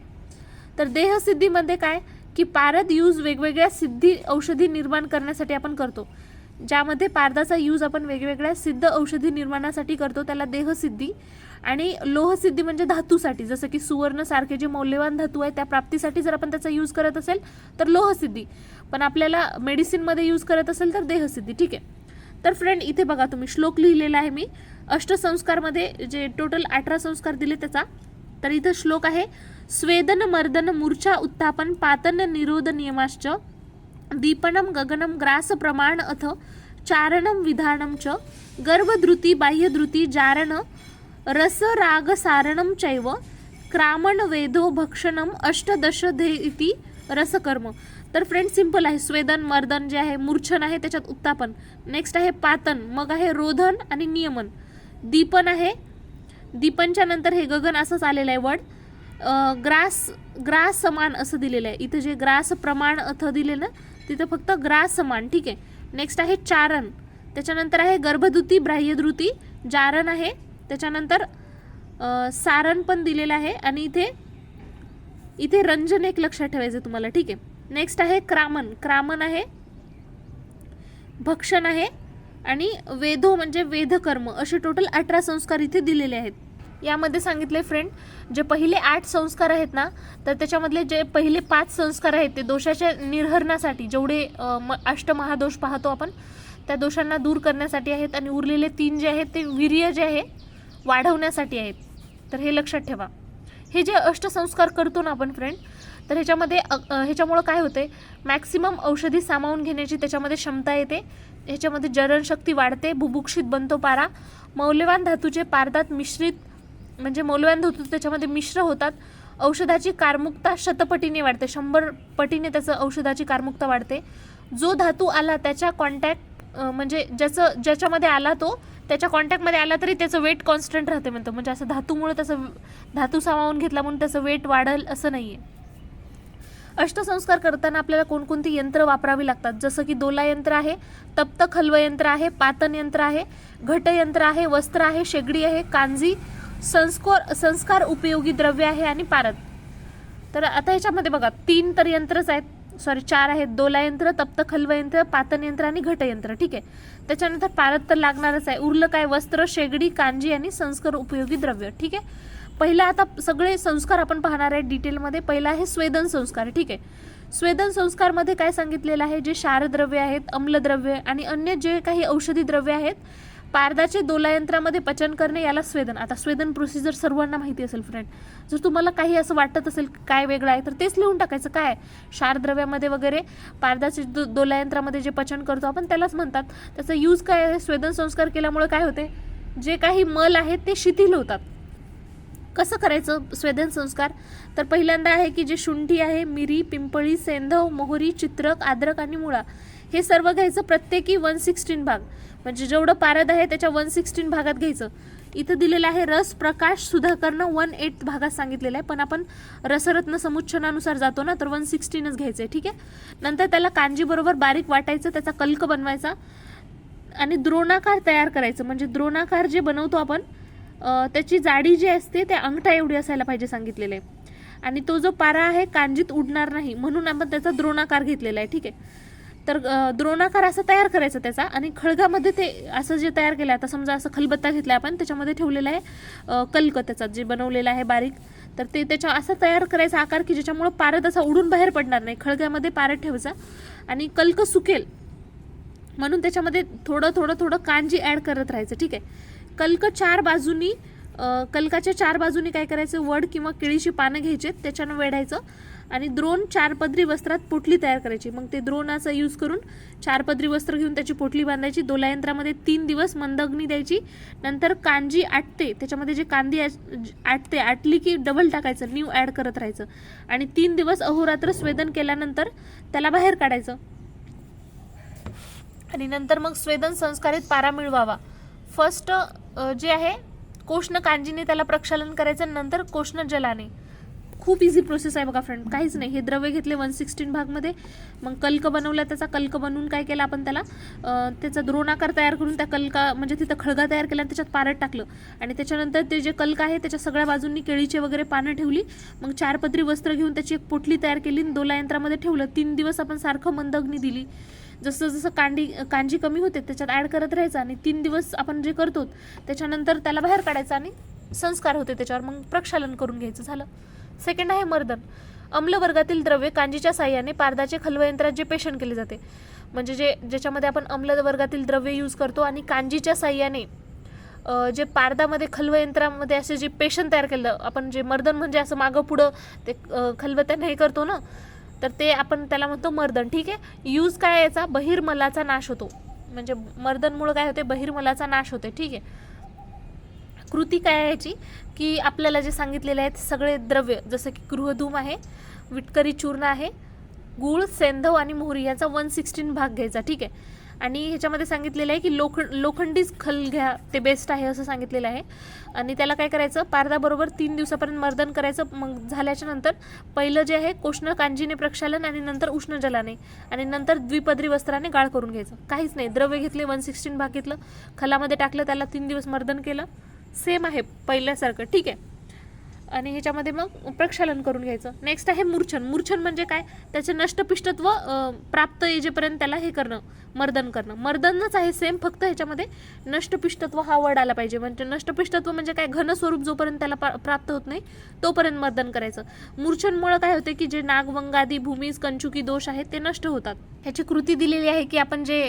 तर देहसिद्धीमध्ये काय की पारद यूज वेगवेगळ्या सिद्धी औषधी निर्माण करण्यासाठी आपण करतो. ज्यामध्ये पारदाचा यूज आपण वेगवेगळ्या सिद्ध औषधी निर्माणासाठी करतो त्याला देहसिद्धी. आणि लोहसिद्धी म्हणजे धातूसाठी, जसं की सुवर्ण सारखे जे मौल्यवान धातू आहे त्या प्राप्तीसाठी जर आपण त्याचा यूज करत असेल तर लोहसिद्धी, पण आपल्याला मेडिसिनमध्ये यूज करत असेल तर देहसिद्धी, ठीक आहे. तर फ्रेंड इथे बघा तुम्ही श्लोक लिहिलेला आहे मी अष्टसंस्कारमध्ये जे टोटल 18 संस्कार दिले त्याचा. तर इथं श्लोक आहे स्वेदन मर्दन मूर्छा उत्थापन पातन निरोध नियमाश्च दीपनम गगनम ग्रास प्रमाण अथ चारणम विधानम च गर्भधृती बाह्यधृती जारण रस राग सारणम चैव क्रामण वेदो भक्षणम अष्टदश इति रसकर्म. तर फ्रेंड सिंपल आहे. स्वेदन मर्दन जे आहे, मूर्छन आहे त्याच्यात उत्तापन, नेक्स्ट आहे पातन, मग आहे रोधन आणि नियमन, दीपन आहे, दीपनच्या नंतर हे गगन असंच आलेलं आहे वर्ड, ग्रास समान असं दिलेलं आहे. इथं जे ग्रास प्रमाण अथ दिले ना तिथं फक्त ग्रास समान, ठीक आहे. नेक्स्ट आहे चारण, त्याच्यानंतर आहे गर्भधृती बाह्यधृती, जारण आहे, त्याच्यानंतर सारण पण दिलेलं आहे, आणि इथे रंजन एक लक्षात ठेवायचं तुम्हाला, ठीक आहे. नेक्स्ट आहे क्रामन आहे, भक्षण आहे, आणि वेदो म्हणजे वेधकर्म, असे टोटल 18 संस्कार इथे दिलेले आहेत. यामध्ये सांगितले फ्रेंड जे पहिले 8 संस्कार आहेत ना, तर त्याच्यामधले जे पहिले 5 संस्कार आहेत ते दोषाच्या निर्हरणासाठी, जेवढे अष्टमहादोष पाहतो आपण त्या दोषांना दूर करण्यासाठी आहेत, आणि उरलेले 3 जे आहेत ते वीर्य जे आहे वाढवण्यासाठी आहेत. तर हे लक्षात ठेवा. हे जे अष्टसंस्कार करतो ना आपण फ्रेंड, तर ह्याच्यामुळं काय होते, मॅक्सिमम औषधी सामावून घेण्याची त्याच्यामध्ये क्षमता येते, ह्याच्यामध्ये जरणशक्ती वाढते, बुभुक्षित बनतो पारा, मौल्यवान धातूचे पारदात मिश्रित म्हणजे मौल्यवान धातू त्याच्यामध्ये मिश्र होतात, औषधाची कारमुकता शतपटीने वाढते, 100 पटीने त्याचं औषधाची कारमुकता वाढते. जो धातू आला त्याच्या कॉन्टॅक्ट म्हणजे ज्याच्यामध्ये आला तो त्याच्या कॉन्टॅक्टमध्ये आला तरी त्याचं वेट कॉन्स्टंट राहते म्हणतो, म्हणजे असं धातूमुळे त्याचं धातू सामावून घेतला म्हणून त्याचं वेट वाढेल असं नाही आहे. अष्टसंस्कार करताना आपल्याला कोणकोणती यंत्र वापरावी लागतात, जसं की दोला यंत्र आहे, तप्त खल्व यंत्र आहे, पातन यंत्र आहे, घट यंत्र आहे, वस्त्र आहे, शेगडी आहे, कांजी, संस्कार उपयोगी द्रव्य आहे, आणि पारद. तर आता ह्याच्यामध्ये बघा 3 तर यंत्रच आहेत, 4 आहेत, दोला यंत्र, तप्त खल्व यंत्र, पातन यंत्र आणि घट यंत्र, ठीक आहे. त्याच्यानंतर पारद तर लागणारच आहे. उरलं काय, वस्त्र, शेगडी, कांजी आणि संस्कार उपयोगी द्रव्य, ठीक आहे. पहिला आता सगळे संस्कार आपण पाहणार आहे डिटेलमध्ये. पहिला आहे स्वेदन संस्कार, ठीक आहे. स्वेदन संस्कारमध्ये काय सांगितलेलं आहे, जे क्षारद्रव्य आहेत, अम्लद्रव्य आणि अन्य जे काही औषधी द्रव्य आहेत पारदाचे दोलायंत्रामध्ये पचन करणे याला स्वेदन. आता स्वेदन प्रोसिजर सर्वांना माहिती असेल फ्रेंड. जर तुम्हाला काही असं वाटत असेल काय वेगळं आहे तर तेच लिहून टाकायचं. काय क्षार द्रव्यामध्ये वगैरे पारदाचे दोलायंत्रामध्ये जे पचन करतो आपण त्यालाच म्हणतात. त्याचा यूज काय आहे, स्वेदन संस्कार केल्यामुळे काय होते, जे काही मल आहेत ते शिथिल होतात. कसं करायचं स्वेदन संस्कार, तर पहिल्यांदा आहे की जे शुंठी आहे, मिरी, पिंपळी, सेंधव, मोहरी, चित्रक, अद्रक आणि मुळा हे सर्व घ्यायचं. प्रत्येकी 1/16 भाग, म्हणजे जेवढं पारद आहे त्याच्या 1/16 भागात घ्यायचं. इथं दिलेलं आहे रस, प्रकाश, सुधाकरण 1/8 भागात सांगितलेलं आहे, पण आपण रसरत्न समुच्चनानुसार जातो ना, तर 1/16च घ्यायचं आहे. ठीक आहे. नंतर त्याला कांजी बरोबर बारीक वाटायचं, त्याचा कल्क बनवायचा आणि द्रोणाकार तयार करायचं. म्हणजे द्रोणाकार जे बनवतो आपण त्याची जाडी जी असते त्या अंगठा एवढी असायला पाहिजे सांगितलेलं आहे. आणि तो जो पारा आहे कांजीत उडणार नाही म्हणून आपण त्याचा द्रोणाकार घेतलेला आहे. ठीक आहे. तर द्रोणाकार असं तयार करायचं त्याचा. आणि खळगामध्ये ते असं जे तयार केलं, आता समजा असं खलबत्ता घेतला आपण, त्याच्यामध्ये ठेवलेला आहे कल्क त्याचा जे बनवलेला आहे बारीक, तर ते त्याच्या असं तयार करायचा आकार की ज्याच्यामुळं पारद असा उडून बाहेर पडणार नाही. खळग्यामध्ये पारद ठेवायचा आणि कल्क सुकेल म्हणून त्याच्यामध्ये थोडं थोडं थोडं कांजी ॲड करत राहायचं. ठीक आहे. कल्काच्या 4 बाजूनी काय करायचं, वड किंवा केळीची पानं घ्यायचे, त्याच्यानं वेढायचं आणि द्रोण 4 पदरी वस्त्रात पोटली तयार करायची. मग ते द्रोणाचा यूज करून 4 पदरी वस्त्र घेऊन त्याची पोटली बांधायची. दोलायंत्रामध्ये 3 दिवस मंद अग्नी द्यायची. नंतर कांजी आटते, त्याच्यामध्ये जे कांदी आटली की डबल टाकायचं, न्यू ॲड करत राहायचं आणि 3 दिवस अहोरात्र स्वेदन केल्यानंतर त्याला बाहेर काढायचं. आणि नंतर मग स्वेदन संस्कारित पारा मिळवावा. फर्स्ट जे आहे कोष्ण कांजीने त्याला प्रक्षालन करायचं, नंतर कोष्ण जलाने. खूप इझी प्रोसेस आहे बघा फ्रेंड, काहीच नाही. हे द्रव्य घेतले 1/16 भागमध्ये, मग कल्क बनवला, त्याचा कल्क बनवून काय केलं आपण त्याला त्याचा द्रोणाकार तयार करून त्या कल्का म्हणजे तिथं खळगा तयार केला आणि त्याच्यात पारद टाकलं आणि त्याच्यानंतर ते जे कल्क आहे त्याच्या सगळ्या बाजूंनी केळीचे वगैरे पानं ठेवली. मग 4 पदरी वस्त्र घेऊन त्याची एक पोटली तयार केली आणि दोलायंत्रामध्ये ठेवलं. 3 दिवस आपण सारखं मंद अग्नी दिली. जसं जसं कांजी कमी होते त्याच्यात ॲड करत राहायचं आणि 3 दिवस आपण जे करतो त्याच्यानंतर त्याला बाहेर काढायचं आणि संस्कार होते त्याच्यावर, मग प्रक्षालन करून घ्यायचं. झालं. सेकंड आहे मर्दन. अम्ल वर्गातील द्रव्य कांजीच्या साह्याने पारदाचे खलवयंत्रात जे पेषण केले जाते, म्हणजे ज्याच्यामध्ये आपण अम्ल वर्गातील द्रव्य यूज करतो आणि कांजीच्या साह्याने जे पारदामध्ये खलवयंत्रामध्ये असे जे पेषण तयार केलं आपण, जे मर्दन म्हणजे असं मागं पुढं ते खलबत्याने हे करतो ना, तर ते आपण त्याला म्हणतो मर्दन. ठीक आहे. यूज काय याचा, बहिर्मलाचा नाश होतो. म्हणजे मर्दनमुळे काय होते, बहिर्मलाचा नाश होते. ठीक आहे. कृती काय आहे याची, की आपल्याला जे सांगितलेले आहेत सगळे द्रव्य, जसं की गृहधूम आहे, विटकरी चूर्ण आहे, गूळ, सेंधव आणि मोहरी याचा 1/16 भाग घ्यायचा. ठीक आहे. आणि ह्याच्यामध्ये सांगितलेलं आहे की लोखंडीच खल घ्या, ते बेस्ट आहे असं सांगितलेलं आहे. आणि त्याला काय करायचं, पारदाबरोबर 3 दिवसापर्यंत मर्दन करायचं. मग झाल्याच्या नंतर पहिलं जे आहे कोष्ण कांजीने प्रक्षालन आणि नंतर उष्ण जलाने आणि नंतर द्विपदरी वस्त्राने गाळ करून घ्यायचं. काहीच नाही. द्रव्य घेतले, 1/16 भाग घेतलं, खलामध्ये टाकलं, त्याला 3 दिवस मर्दन केलं. सेम आहे पहिल्यासारखं. ठीक आहे. आणि ह्याच्यामध्ये मग प्रक्षालन करून घ्यायचं. नेक्स्ट आहे मूर्छन. मूर्छन म्हणजे काय, त्याचे नष्टपिष्टत्व प्राप्त येजेपर्यंत त्याला हे करणं, मर्दन करणं. मर्दनच आहे सेम, फक्त ह्याच्यामध्ये नष्टपिष्टत्व हा वर्ड आला पाहिजे. म्हणजे नष्टपिष्टत्व म्हणजे काय, घन स्वरूप जोपर्यंत त्याला प्राप्त होत नाही तोपर्यंत मर्दन करायचं. मूर्छनमुळे काय होते की जे नागवंगादी, भूमीज, कंचुकी दोष आहेत ते नष्ट होतात. ह्याची कृती दिलेली आहे की आपण जे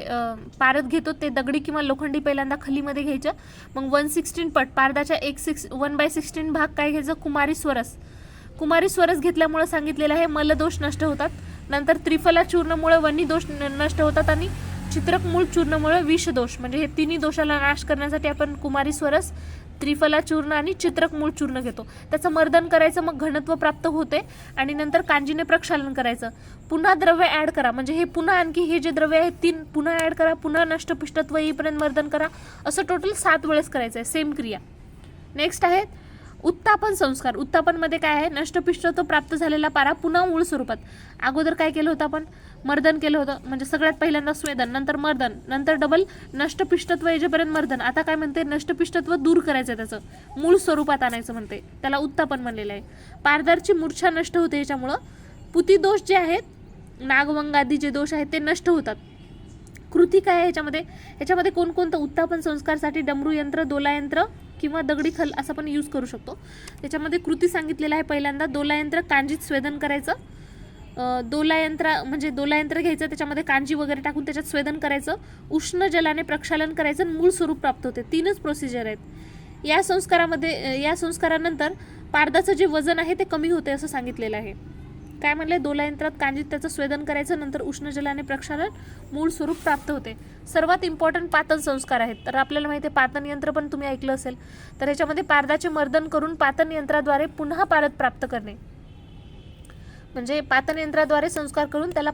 पारद घेतो ते दगडी किंवा लोखंडी पहिल्यांदा खलीमध्ये घ्यायचं. मग 1/16 पट पारदाच्या 1/16 भाग काय घ्यायचं, कुमारी स्वरस घेतल्यामुळे सांगितलेलं आहे मलदोष नष्ट होतात. नंतर त्रिफला चूर्णमुळे वनी दोष नष्ट होतात आणि चित्रक मूळ चूर्णमुळे विष दोष, म्हणजे हे तिन्ही दोषाला नाश करण्यासाठी आपण कुमारी स्वरस, त्रिफला चूर्ण आणि चित्रक मूळ चूर्ण घेतो. त्याचं मर्दन करायचं, मग घनत्व प्राप्त होते आणि नंतर कांजीने प्रक्षालन करायचं. पुन्हा द्रव्य ॲड करा, म्हणजे हे पुन्हा आणखी हे जे द्रव्य आहे 3 पुन्हा ॲड करा, पुन्हा नष्टपिष्टत्व येईपर्यंत मर्दन करा. असं टोटल 7 वेळेस करायचं आहे, सेम क्रिया. नेक्स्ट आहे उत्तापन संस्कार. उत्तापनमध्ये काय आहे, नष्टपिष्टत्व प्राप्त झालेला पारा पुन्हा मूळ स्वरूपात. अगोदर काय केलं होतं आपण, मर्दन केलं होतं, म्हणजे सगळ्यात पहिल्यांदा स्वेदन, नंतर मर्दन, नंतर डबल नष्टपिष्टत्व येजेपर्यंत मर्दन. आता काय म्हणते, नष्टपिष्टत्व दूर करायचं, त्याचं मूळ स्वरूपात आणायचं म्हणते, त्याला उत्तापन म्हणलेलं आहे. पारदारची मूर्छा नष्ट होते ह्याच्यामुळं. पुतिदोष जे आहेत, नागवंगादी जे दोष आहेत ते नष्ट होतात. कृती काय आहे ह्याच्यामध्ये कोणकोणतं उत्तापन संस्कारसाठी डमरू यंत्र, दोलायंत्र किंवा दगडी खल असं पण यूज करू शकतो. त्याच्यामध्ये कृती सांगितलेलं आहे. पहिल्यांदा दोलायंत्र कांजीत स्वेदन करायचं, दोलायंत्र घ्यायचं, त्याच्यामध्ये कांजी वगैरे टाकून त्याच्यात स्वेदन करायचं, उष्ण जलाने प्रक्षालन करायचं आणि मूळ स्वरूप प्राप्त होते. 3च प्रोसिजर आहेत. या संस्कारानंतर पारदाचं जे वजन आहे ते कमी होते असं सांगितलेलं आहे. काय म्हणले? दोलायंत्रात कांजीत त्याचं स्वेदन करायचं, नंतर उष्ण जलाने प्रक्षालन, मूळ स्वरूप प्राप्त होते. सर्वात इम्पॉर्टंट पातन संस्कार आहेत. तर आपल्याला माहिती आहे पातन यंत्र पण तुम्ही ऐकलं असेल. तर ह्याच्यामध्ये पारदाचे मर्दन करून पातन यंत्राद्वारे पुन्हा पारद प्राप्त करणे, म्हणजे पातन यंत्राद्वारे संस्कार करून त्याला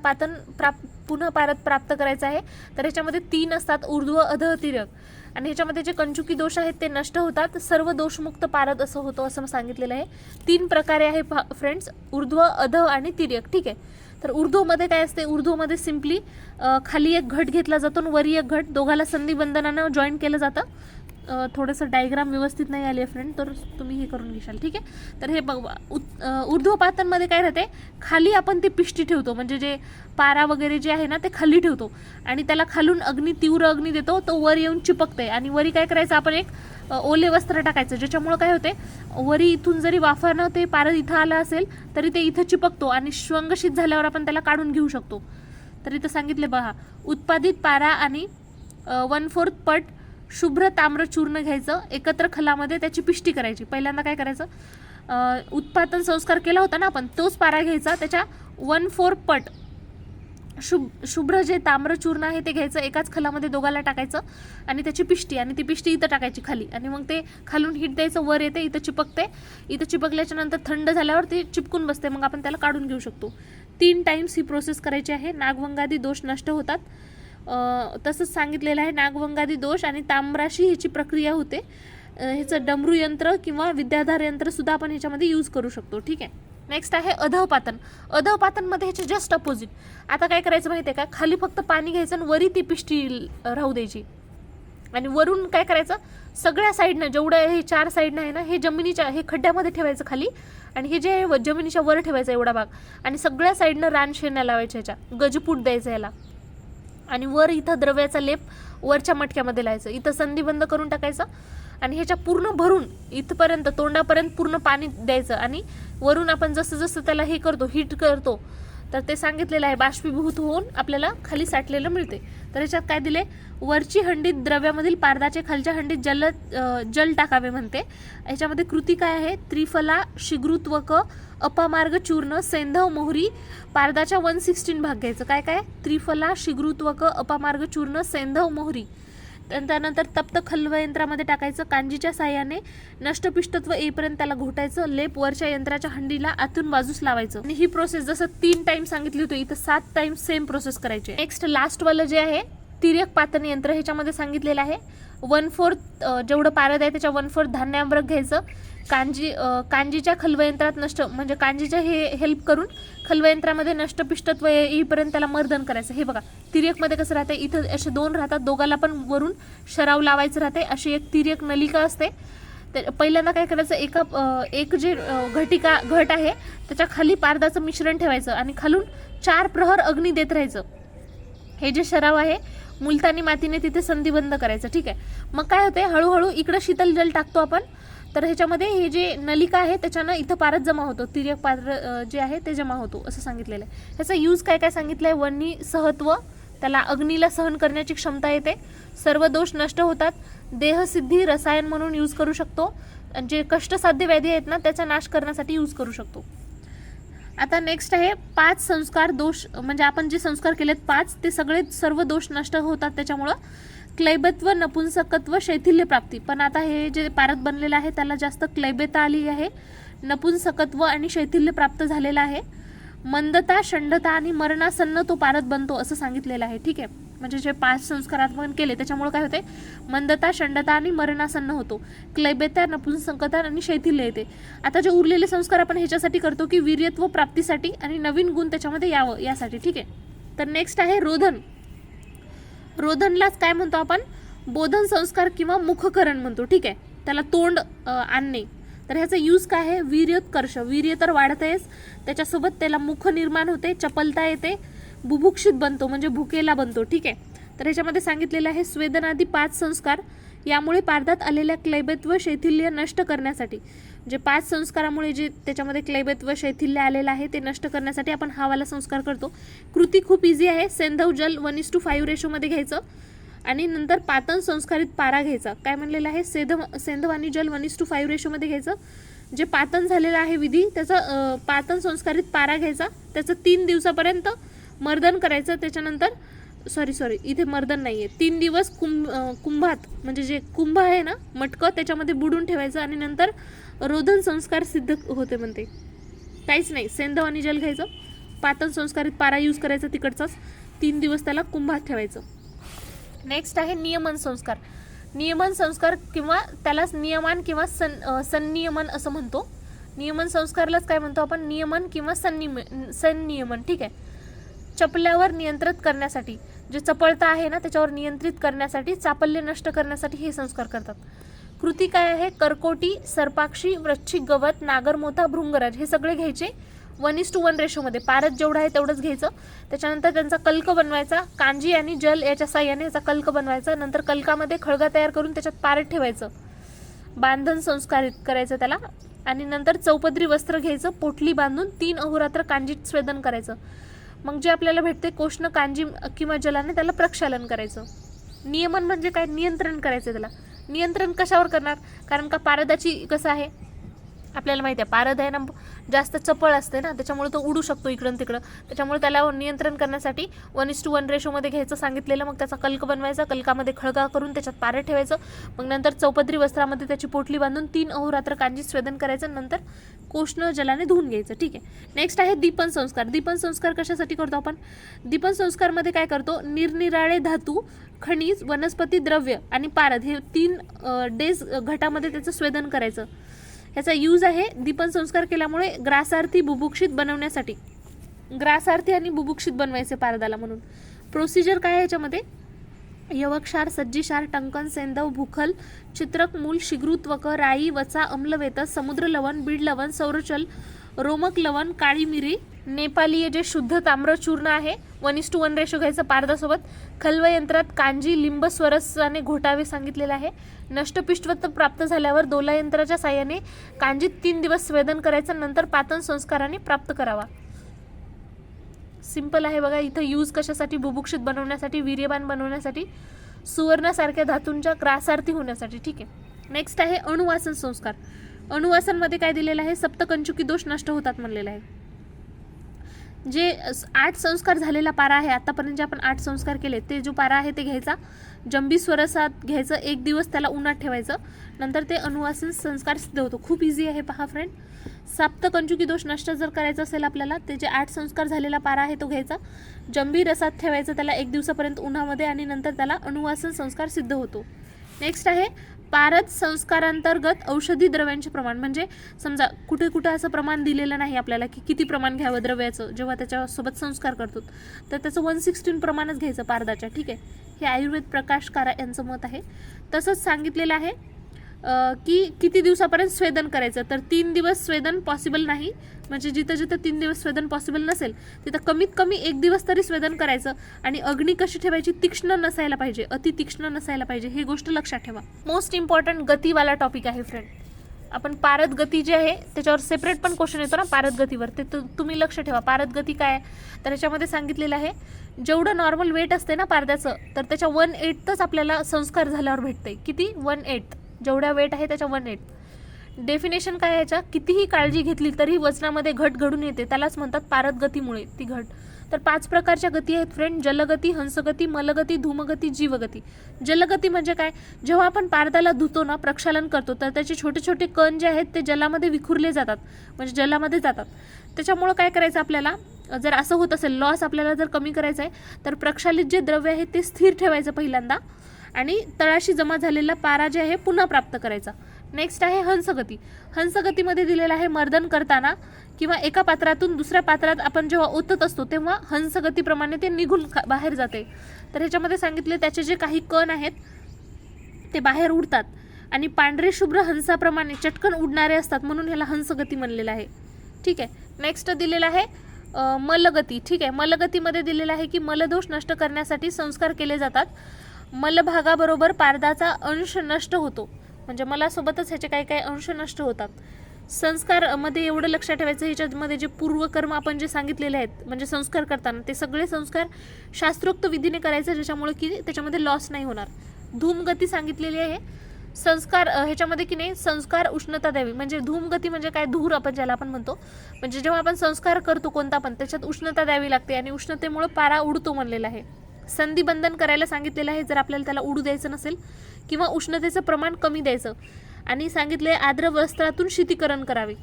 पुन्हा पारद प्राप्त करायचं आहे. तर ह्याच्यामध्ये 3 असतात, ऊर्ध्व, अधः, तिर्यक. आणि ह्याच्यामध्ये जे कंचुकी दोष आहेत ते नष्ट होतात, सर्व दोषमुक्त पारद असं होतं असं सांगितलेलं आहे. 3 प्रकारे आहे फ्रेंड्स, ऊर्ध्व, अधः आणि तिर्यक. ठीक आहे. तर ऊर्ध्वमध्ये काय असते? ऊर्ध्वमध्ये सिम्पली खाली एक घट घेतला जातो आणि वरी एक घट, दोघाला संधिबंधनानं जॉईन केलं जातं. थोडंसं डायग्राम व्यवस्थित नाही आली आहे फ्रेंड, तर तुम्ही हे करून घेशाल. ठीक आहे. तर हे ऊर्ध्वपातनमध्ये काय राहते? खाली आपण ते पिष्टी ठेवतो, म्हणजे जे पारा वगैरे जे आहे ना ते खाली ठेवतो आणि त्याला खालून तीव्र अग्नी देतो, तो वर येऊन चिपकते. आणि वरी काय करायचं? आपण एक ओले वस्त्र टाकायचं, ज्याच्यामुळं काय होते? वरी इथून जरी वाफानं ते पारद इथं आलं असेल तरी ते इथं चिपकतो आणि श्वंगशीत झाल्यावर आपण त्याला काढून घेऊ शकतो. तर इथं सांगितले बघा, उत्पादित पारा आणि 1/4 पट शुभ्र ताम्र चूर्ण घ्यायचं, एकत्र खलामध्ये त्याची पिष्टी करायची. पहिल्यांदा काय करायचं? उत्पादन संस्कार केला होता ना आपण, तोच पारा घ्यायचा, त्याच्या 1/4 पट शुभ्र जे ताम्र चूर्ण आहे ते घ्यायचं, एकाच खलामध्ये दोघाला टाकायचं आणि त्याची पिष्टी, आणि ती पिष्टी इथं टाकायची खाली, आणि मग ते खालून हिट द्यायचं, वर येते, इथं चिपकते. इथं चिपकल्याच्या नंतर थंड झाल्यावर ते चिपकून बसते, मग आपण त्याला काढून घेऊ शकतो. 3 टाइम्स ही प्रोसेस करायची आहे. नागवंगादी दोष नष्ट होतात. तसंच सांगितलेलं आहे, नागवंगादी दोष आणि ताम्राशी ह्याची प्रक्रिया होते. ह्याचं डमरू यंत्र किंवा विद्याधार यंत्र सुद्धा आपण ह्याच्यामध्ये यूज करू शकतो. ठीक आहे. नेक्स्ट आहे अधःपातन. अधःपातनमध्ये ह्याचे जस्ट अपोजिट. आता काय करायचं माहिती आहे का? खाली फक्त पाणी घ्यायचं आणि वरी ती पिष्टी राहू द्यायची, आणि वरून काय करायचं? सगळ्या साईडनं, जेवढं हे 4 साईडनं आहे ना, हे जमिनीच्या हे खड्ड्यामध्ये ठेवायचं खाली, आणि हे जे जमिनीच्या वर ठेवायचं एवढा भाग, आणि सगळ्या साईडनं रानशेण्या लावायच्या, ह्याच्या गजपूट द्यायचं याला, आणि वर इथं द्रव्याचा लेप वरच्या मटक्यामध्ये लावायचं, इथं संधिबंद करून टाकायचं, आणि ह्याच्या पूर्ण भरून इथपर्यंत तोंडापर्यंत पूर्ण पाणी द्यायचं, आणि वरून आपण जसं जसं त्याला हे करतो, हीट करतो, तर ते सांगितलेलं आहे बाष्पीभूत होऊन आपल्याला खाली साठलेलं मिळते. तर ह्याच्यात काय दिले? वरची हंडीत द्रव्यामधील पारदाचे, खालच्या हंडीत जल टाकावे म्हणते. ह्याच्यामध्ये कृती काय आहे? त्रिफला, शीघ्रुत्वक, अपामार्ग चूर्ण, सैंधव, मोहरी, पारदाच्या 1/16 भाग घ्यायचं. काय काय? त्रिफला, शीघ्रुत्वक, अपामार्ग चूर्ण, सैंधव, मोहरी. त्यानंतर तप्त खलवयंत्रामध्ये टाकायचं, कांजीच्या साह्याने नष्टपिष्टत्व येईपर्यंत त्याला घोटायचं, लेप वरच्या यंत्राच्या हंडीला आतून बाजूस लावायचं. आणि ही प्रोसेस जसं 3 टाइम सांगितली होती, इथं 7 टाइम सेम प्रोसेस करायची. नेक्स्ट लास्ट वालं जे आहे तिर्यक पातन यंत्र, ह्याच्यामध्ये सांगितलेलं आहे 1/4 जेवढं पारद आहे त्याच्या 1/4 धान्यामृग घ्यायचं, कांजीच्या खलवयंत्रात म्हणजे कांजीच्या हे हेल्प करून खलवयंत्रामध्ये नष्टपिष्टत्व येईपर्यंत त्याला मर्दन करायचं. हे बघा तिर्यकमध्ये कसं राहते, इथं असे 2 राहतात, दोघाला पण वरून शराव लावायचं राहते. अशी एक तिर्यक नलिका असते. तर पहिल्यांदा काय करायचं? एक जे घट आहे त्याच्या खाली पारदाचं मिश्रण ठेवायचं आणि खालून 4 प्रहर अग्नी देत राहायचं. हे जे शराव आहे मुलतानी मातीने तिथे संधिबंद करायचं. ठीक आहे. मग काय होते? हळूहळू इकडं शीतल जल टाकतो आपण, तर ह्याच्यामध्ये हे जे नलिका आहे त्याच्यानं इथं पारद जमा होतो, तिर्यक पात्र जे आहे ते जमा होतो असं सांगितलेलं आहे. ह्याचा यूज काय काय सांगितलंय? वन्नी सहत्व, त्याला अग्नीला सहन करण्याची क्षमता येते, सर्व दोष नष्ट होतात, देहसिद्धी रसायन म्हणून यूज करू शकतो, जे कष्टसाध्य व्याधी आहेत ना त्याचा नाश करण्यासाठी यूज करू शकतो. आता नेक्स्ट आहे 5 संस्कार दोष, म्हणजे आपण जे संस्कार केलेत 5 ते सर्व दोष नष्ट होतात त्याच्यामुळं. क्लैबत्व, नपुंसकत्व, शैथिल्य प्राप्ती. पण आता हे जे पारद बनलेलं आहे त्याला जास्त क्लैबता आली आहे, नपुंसकत्व आणि शैथिल्य प्राप्त झालेलं आहे. मंदता, षंडता आणि मरणासन्न तो पारद बनतो असं सांगितलेलं आहे. ठीक आहे. म्हणजे जे 5 संस्कार आपण केले त्याच्यामुळे काय होते? मंदता, षंडता आणि मरणासन्न होतो, क्लैबता, नपुंसकता आणि शैथिल्य येते. आता जे उरलेले संस्कार आपण ह्याच्यासाठी करतो की वीर्यत्व प्राप्तीसाठी आणि नवीन गुण त्याच्यामध्ये यावं यासाठी. ठीक आहे. तर नेक्स्ट आहे रोधन. रोधनलाच काय म्हणतो आपण? बोधन संस्कार किंवा मुखकरण म्हणतो. ठीक आहे. त्याला तोंड आणणे. तर ह्याचा यूज काय आहे? वीर्योत्कर्ष, वीर्य तर वाढतेच, त्याच्यासोबत त्याला मुख निर्माण होते, चपलता येते, बुभुक्षित बनतो म्हणजे भुकेला बनतो. ठीक आहे. तर ह्याच्यामध्ये सांगितलेलं आहे स्वेदनादी 5 संस्कार, यामुळे पारदात आलेल्या क्लैबत्व, शैथिल्य नष्ट करण्यासाठी जे 5 संस्कारामुळे जे त्याच्यामध्ये क्लैबत्व व शैथिल्य आलेलं आहे ते नष्ट करण्यासाठी आपण हा वाला संस्कार करतो. कृती खूप इझी आहे. सेंधव जल 1:5 रेशोमध्ये घ्यायचं आणि नंतर पातन संस्कारित पारा घ्यायचा. काय म्हणलेलं आहे, सेंधव आणि जल 1:5 रेशोमध्ये घ्यायचं. जे पातन झालेलं आहे विधी त्याचा पातन संस्कारित पारा घ्यायचा, त्याचं 3 दिवसापर्यंत मर्दन करायचं. त्याच्यानंतर सॉरी इथे मर्दन नाही आहे, 3 दिवस कुंभात म्हणजे जे कुंभ आहे ना मटकं त्याच्यामध्ये बुडून ठेवायचं आणि नंतर रोधन संस्कार सिद्ध होते म्हणते. काहीच नाही, सेंधव आणि जल घ्यायचं, पातन संस्कारित पारा यूज करायचा तिकडचाच, 3 दिवस त्याला कुंभात ठेवायचं. नेक्स्ट आहे नियमन संस्कार. नियमन संस्कार किंवा त्यालाच नियमन किंवा संनियमन असं म्हणतो. नियमन संस्कारलाच काय म्हणतो आपण, नियमन किंवा संनियमन. ठीक आहे. चपल्यावर नियंत्रित करण्यासाठी, जे चपळता आहे ना त्याच्यावर नियंत्रित करण्यासाठी, चापल्य नष्ट करण्यासाठी हे संस्कार करतात. कृती काय आहे, करकोटी, सर्पाक्षी, वृश्चिक गवत, नागरमोथा, भृंगराज हे सगळे घ्यायचे 1:1 रेशोमध्ये. पारद जेवढा आहे तेवढंच घ्यायचं. त्याच्यानंतर त्यांचा कल्क बनवायचा, कांजी आणि जल याच्या साह्याने याचा कल्क बनवायचा. नंतर कल्कामध्ये खळगा तयार करून त्याच्यात पारद ठेवायचं, बांधन संस्कारित करायचं त्याला. आणि नंतर चौपदरी वस्त्र घ्यायचं, पोटली बांधून 3 अहोरात्र कांजीत स्वेदन करायचं. मग जे आपल्याला भेटते कोष्ण कांजी किंवा जलाने त्याला प्रक्षालन करायचं. नियमन म्हणजे काय, नियंत्रण करायचं त्याला. नियंत्रण कशावर करणार, कारण का पारदाची कसं आहे आपल्याला माहिती आहे, पारद आहे ना जास्त चपळ असते ना त्याच्यामुळे तो उडू शकतो इकडून तिकडं. त्याच्यामुळे त्याला नियंत्रण करण्यासाठी 1:1 रेशोमध्ये घ्यायचं सांगितलेलं. मग त्याचा कल्क बनवायचा, कल्कामध्ये खळगा करून त्याच्यात पारद ठेवायचं. मग नंतर चौपदरी वस्त्रामध्ये त्याची पोटली बांधून 3 अहोरात्र कांजी स्वेदन करायचं. नंतर कोष्ण जलाने धुवून घ्यायचं. ठीक आहे. नेक्स्ट आहे दीपन संस्कार. दीपन संस्कार कशासाठी करतो आपण, दीपन संस्कारमध्ये काय करतो, निरनिराळे धातू, खनिज, वनस्पती द्रव्य आणि पारद हे 3 डेज घटामध्ये त्याचं स्वेदन करायचं. ह्याचा यूज आहे दीपन संस्कार केल्यामुळे ग्रासार्थी बुभुक्षित बनवण्यासाठी. ग्रासार्थी आणि बुभुक्षित बनवायचे पारदाला म्हणून. प्रोसिजर काय आहे याच्यामध्ये, यवक्षार, सज्जीक्षार, टंकन, सेंधव, भूखल, चित्रक, मूल, शिग्रुत्वक, राई, वचा, अम्लवेतस, समुद्र लवण, बीड लवण, सौरचल, रोमक लवण, काळी मिरी, नेपाली जे शुद्ध ताम्र चूर्ण आहे 1:1 रेशो घ्यायचं पारदासोबत. खल्व यंत्रात कांजी लिंब स्वरसाने घोटावे सांगितलेलं आहे. नष्टपिष्टत्व प्राप्त झाल्यावर दोला यंत्राच्या साह्याने कांजीत 3 दिवस स्वेदन करायचं, नंतर पातन संस्काराने प्राप्त करावा. सिंपल आहे बघा. इथं यूज कशासाठी, बुभुक्षित बनवण्यासाठी, वीर्यवान बनवण्यासाठी, सुवर्णासारख्या धातूंच्या ग्रासार्थी होण्यासाठी. ठीक आहे. नेक्स्ट आहे अणुवासन संस्कार. अणुवासनमध्ये काय दिलेलं आहे, सप्तकंचुकी दोष नष्ट होतात म्हणलेलं आहे. जे 8 संस्कार झालेला पारा आहे, आतापर्यंत जे आपण 8 संस्कार केले ते जो पारा आहे ते घ्यायचा, जंबी स्वरसात घ्यायचं, 1 दिवस त्याला उन्हात ठेवायचं, नंतर ते अणुवासन संस्कार सिद्ध होतो. खूप इझी आहे पहा फ्रेंड. सप्तकंचुकी दोष नष्ट जर करायचं असेल आपल्याला, ते जे 8 संस्कार झालेला पारा आहे तो घ्यायचा, जंबी रसात ठेवायचं त्याला 1 दिवसापर्यंत उन्हामध्ये आणि नंतर त्याला अणुवासन संस्कार सिद्ध होतो. नेक्स्ट आहे पारद संस्कारांतर्गत औषधी द्रव्यांचे प्रमाण. म्हणजे समजा कुठे कुठे असं प्रमाण दिलेलं नाही आपल्याला की किती प्रमाण घ्यावं द्रव्याचं जेव्हा त्याच्यासोबत संस्कार करतो, तर त्याचं 1:16 प्रमाणच घ्यायचं पारदाच्या. ठीक आहे. हे आयुर्वेद प्रकाशकारा यांचं मत आहे. तसंच सांगितलेलं आहे की किती दिवसापर्यंत स्वेदन करायचं, तर 3 दिवस स्वेदन पॉसिबल नाही. म्हणजे जिथं जिथं 3 दिवस स्वेदन पॉसिबल नसेल तिथं कमीत कमी 1 दिवस तरी स्वेदन करायचं. आणि अग्नी कशी ठेवायची, तीक्ष्ण नसायला पाहिजे, अति तीक्ष्ण नसायला पाहिजे, ही गोष्ट लक्षात ठेवा. मोस्ट इम्पॉर्टंट गतीवाला टॉपिक आहे फ्रेंड. आपण पारद गती जे आहे त्याच्यावर सेपरेट पण क्वेश्चन येतो ना पारद गतीवर, ते तुम्ही लक्ष ठेवा. पारद गती काय आहे, तर याच्यामध्ये सांगितलेलं आहे जेवढं नॉर्मल वेट असते ना पारद्याचं, तर त्याच्या 1/8च आपल्याला संस्कार झाल्यावर भेटते. किती, 1/8. जेवढा वेट आहे त्याच्या 1/8. डेफिनेशन काय याच्या, कितीही काळजी घेतली तरी वजनामध्ये घट घडून येते, त्यालाच म्हणतात पारद गतीमुळे ती घट. तर 5 प्रकारच्या गती आहेत फ्रेंड, जलगती, हंसगती, मलगती, धूमगती, जीवगती. जलगती म्हणजे काय, जेव्हा आपण पारदाला धुतो ना, प्रक्षालन करतो, तर त्याचे छोटे छोटे कण जे आहेत ते जलामध्ये विखुरले जातात, म्हणजे जलामध्ये जातात. त्याच्यामुळं काय करायचं आपल्याला, जर असं होत असेल, लॉस आपल्याला जर कमी करायचं आहे, तर प्रक्षालित जे द्रव्य आहे ते स्थिर ठेवायचं पहिल्यांदा आणि तळाशी जमा झालेला पारा जे आहे पुन्हा प्राप्त करायचा. नेक्स्ट आहे हंसगती. हंसगतीमध्ये दिलेलं आहे मर्दन करताना किंवा एका पात्रातून दुसऱ्या पात्रात आपण जेव्हा ओतत असतो तेव्हा हंसगतीप्रमाणे ते निघून बाहेर जाते. तर ह्याच्यामध्ये सांगितले त्याचे जे काही कण आहेत ते बाहेर उडतात आणि पांढरे शुभ्र हंसाप्रमाणे चटकन उडणारे असतात, म्हणून ह्याला हंसगती म्हणलेलं आहे. ठीक आहे. नेक्स्ट दिलेलं आहे मलगती. ठीक आहे. मलगतीमध्ये दिलेलं आहे की मलदोष नष्ट करण्यासाठी संस्कार केले जातात. मलभागाबरोबर पारदाचा अंश नष्ट होतो, म्हणजे मलासोबतच ह्याचे काही काही अंश नष्ट होतात. संस्कार मध्ये एवढं लक्षात ठेवायचं, ह्याच्यामध्ये जे पूर्वकर्म आपण जे सांगितलेले आहेत म्हणजे संस्कार करताना, ते सगळे संस्कार शास्त्रोक्त विधीने करायचे, ज्याच्यामुळे की त्याच्यामध्ये लॉस नाही होणार. धूमगती सांगितलेली आहे. संस्कार ह्याच्यामध्ये की नाही संस्कार उष्णता द्यावी, म्हणजे धूमगती म्हणजे काय, धूर आपण ज्याला आपण म्हणतो, म्हणजे जेव्हा आपण संस्कार करतो कोणता पण त्याच्यात उष्णता द्यावी लागते आणि उष्णतेमुळे पारा उडतो म्हणलेला आहे. संधिबंधन करायला सांगितलेलं आहे जर आपल्याला त्याला उडू द्यायचं नसेल, किंवा उष्णतेचं प्रमाण कमी द्यायचं. आणि सांगितले आर्द्र वस्त्रातून शीतीकरण करावे.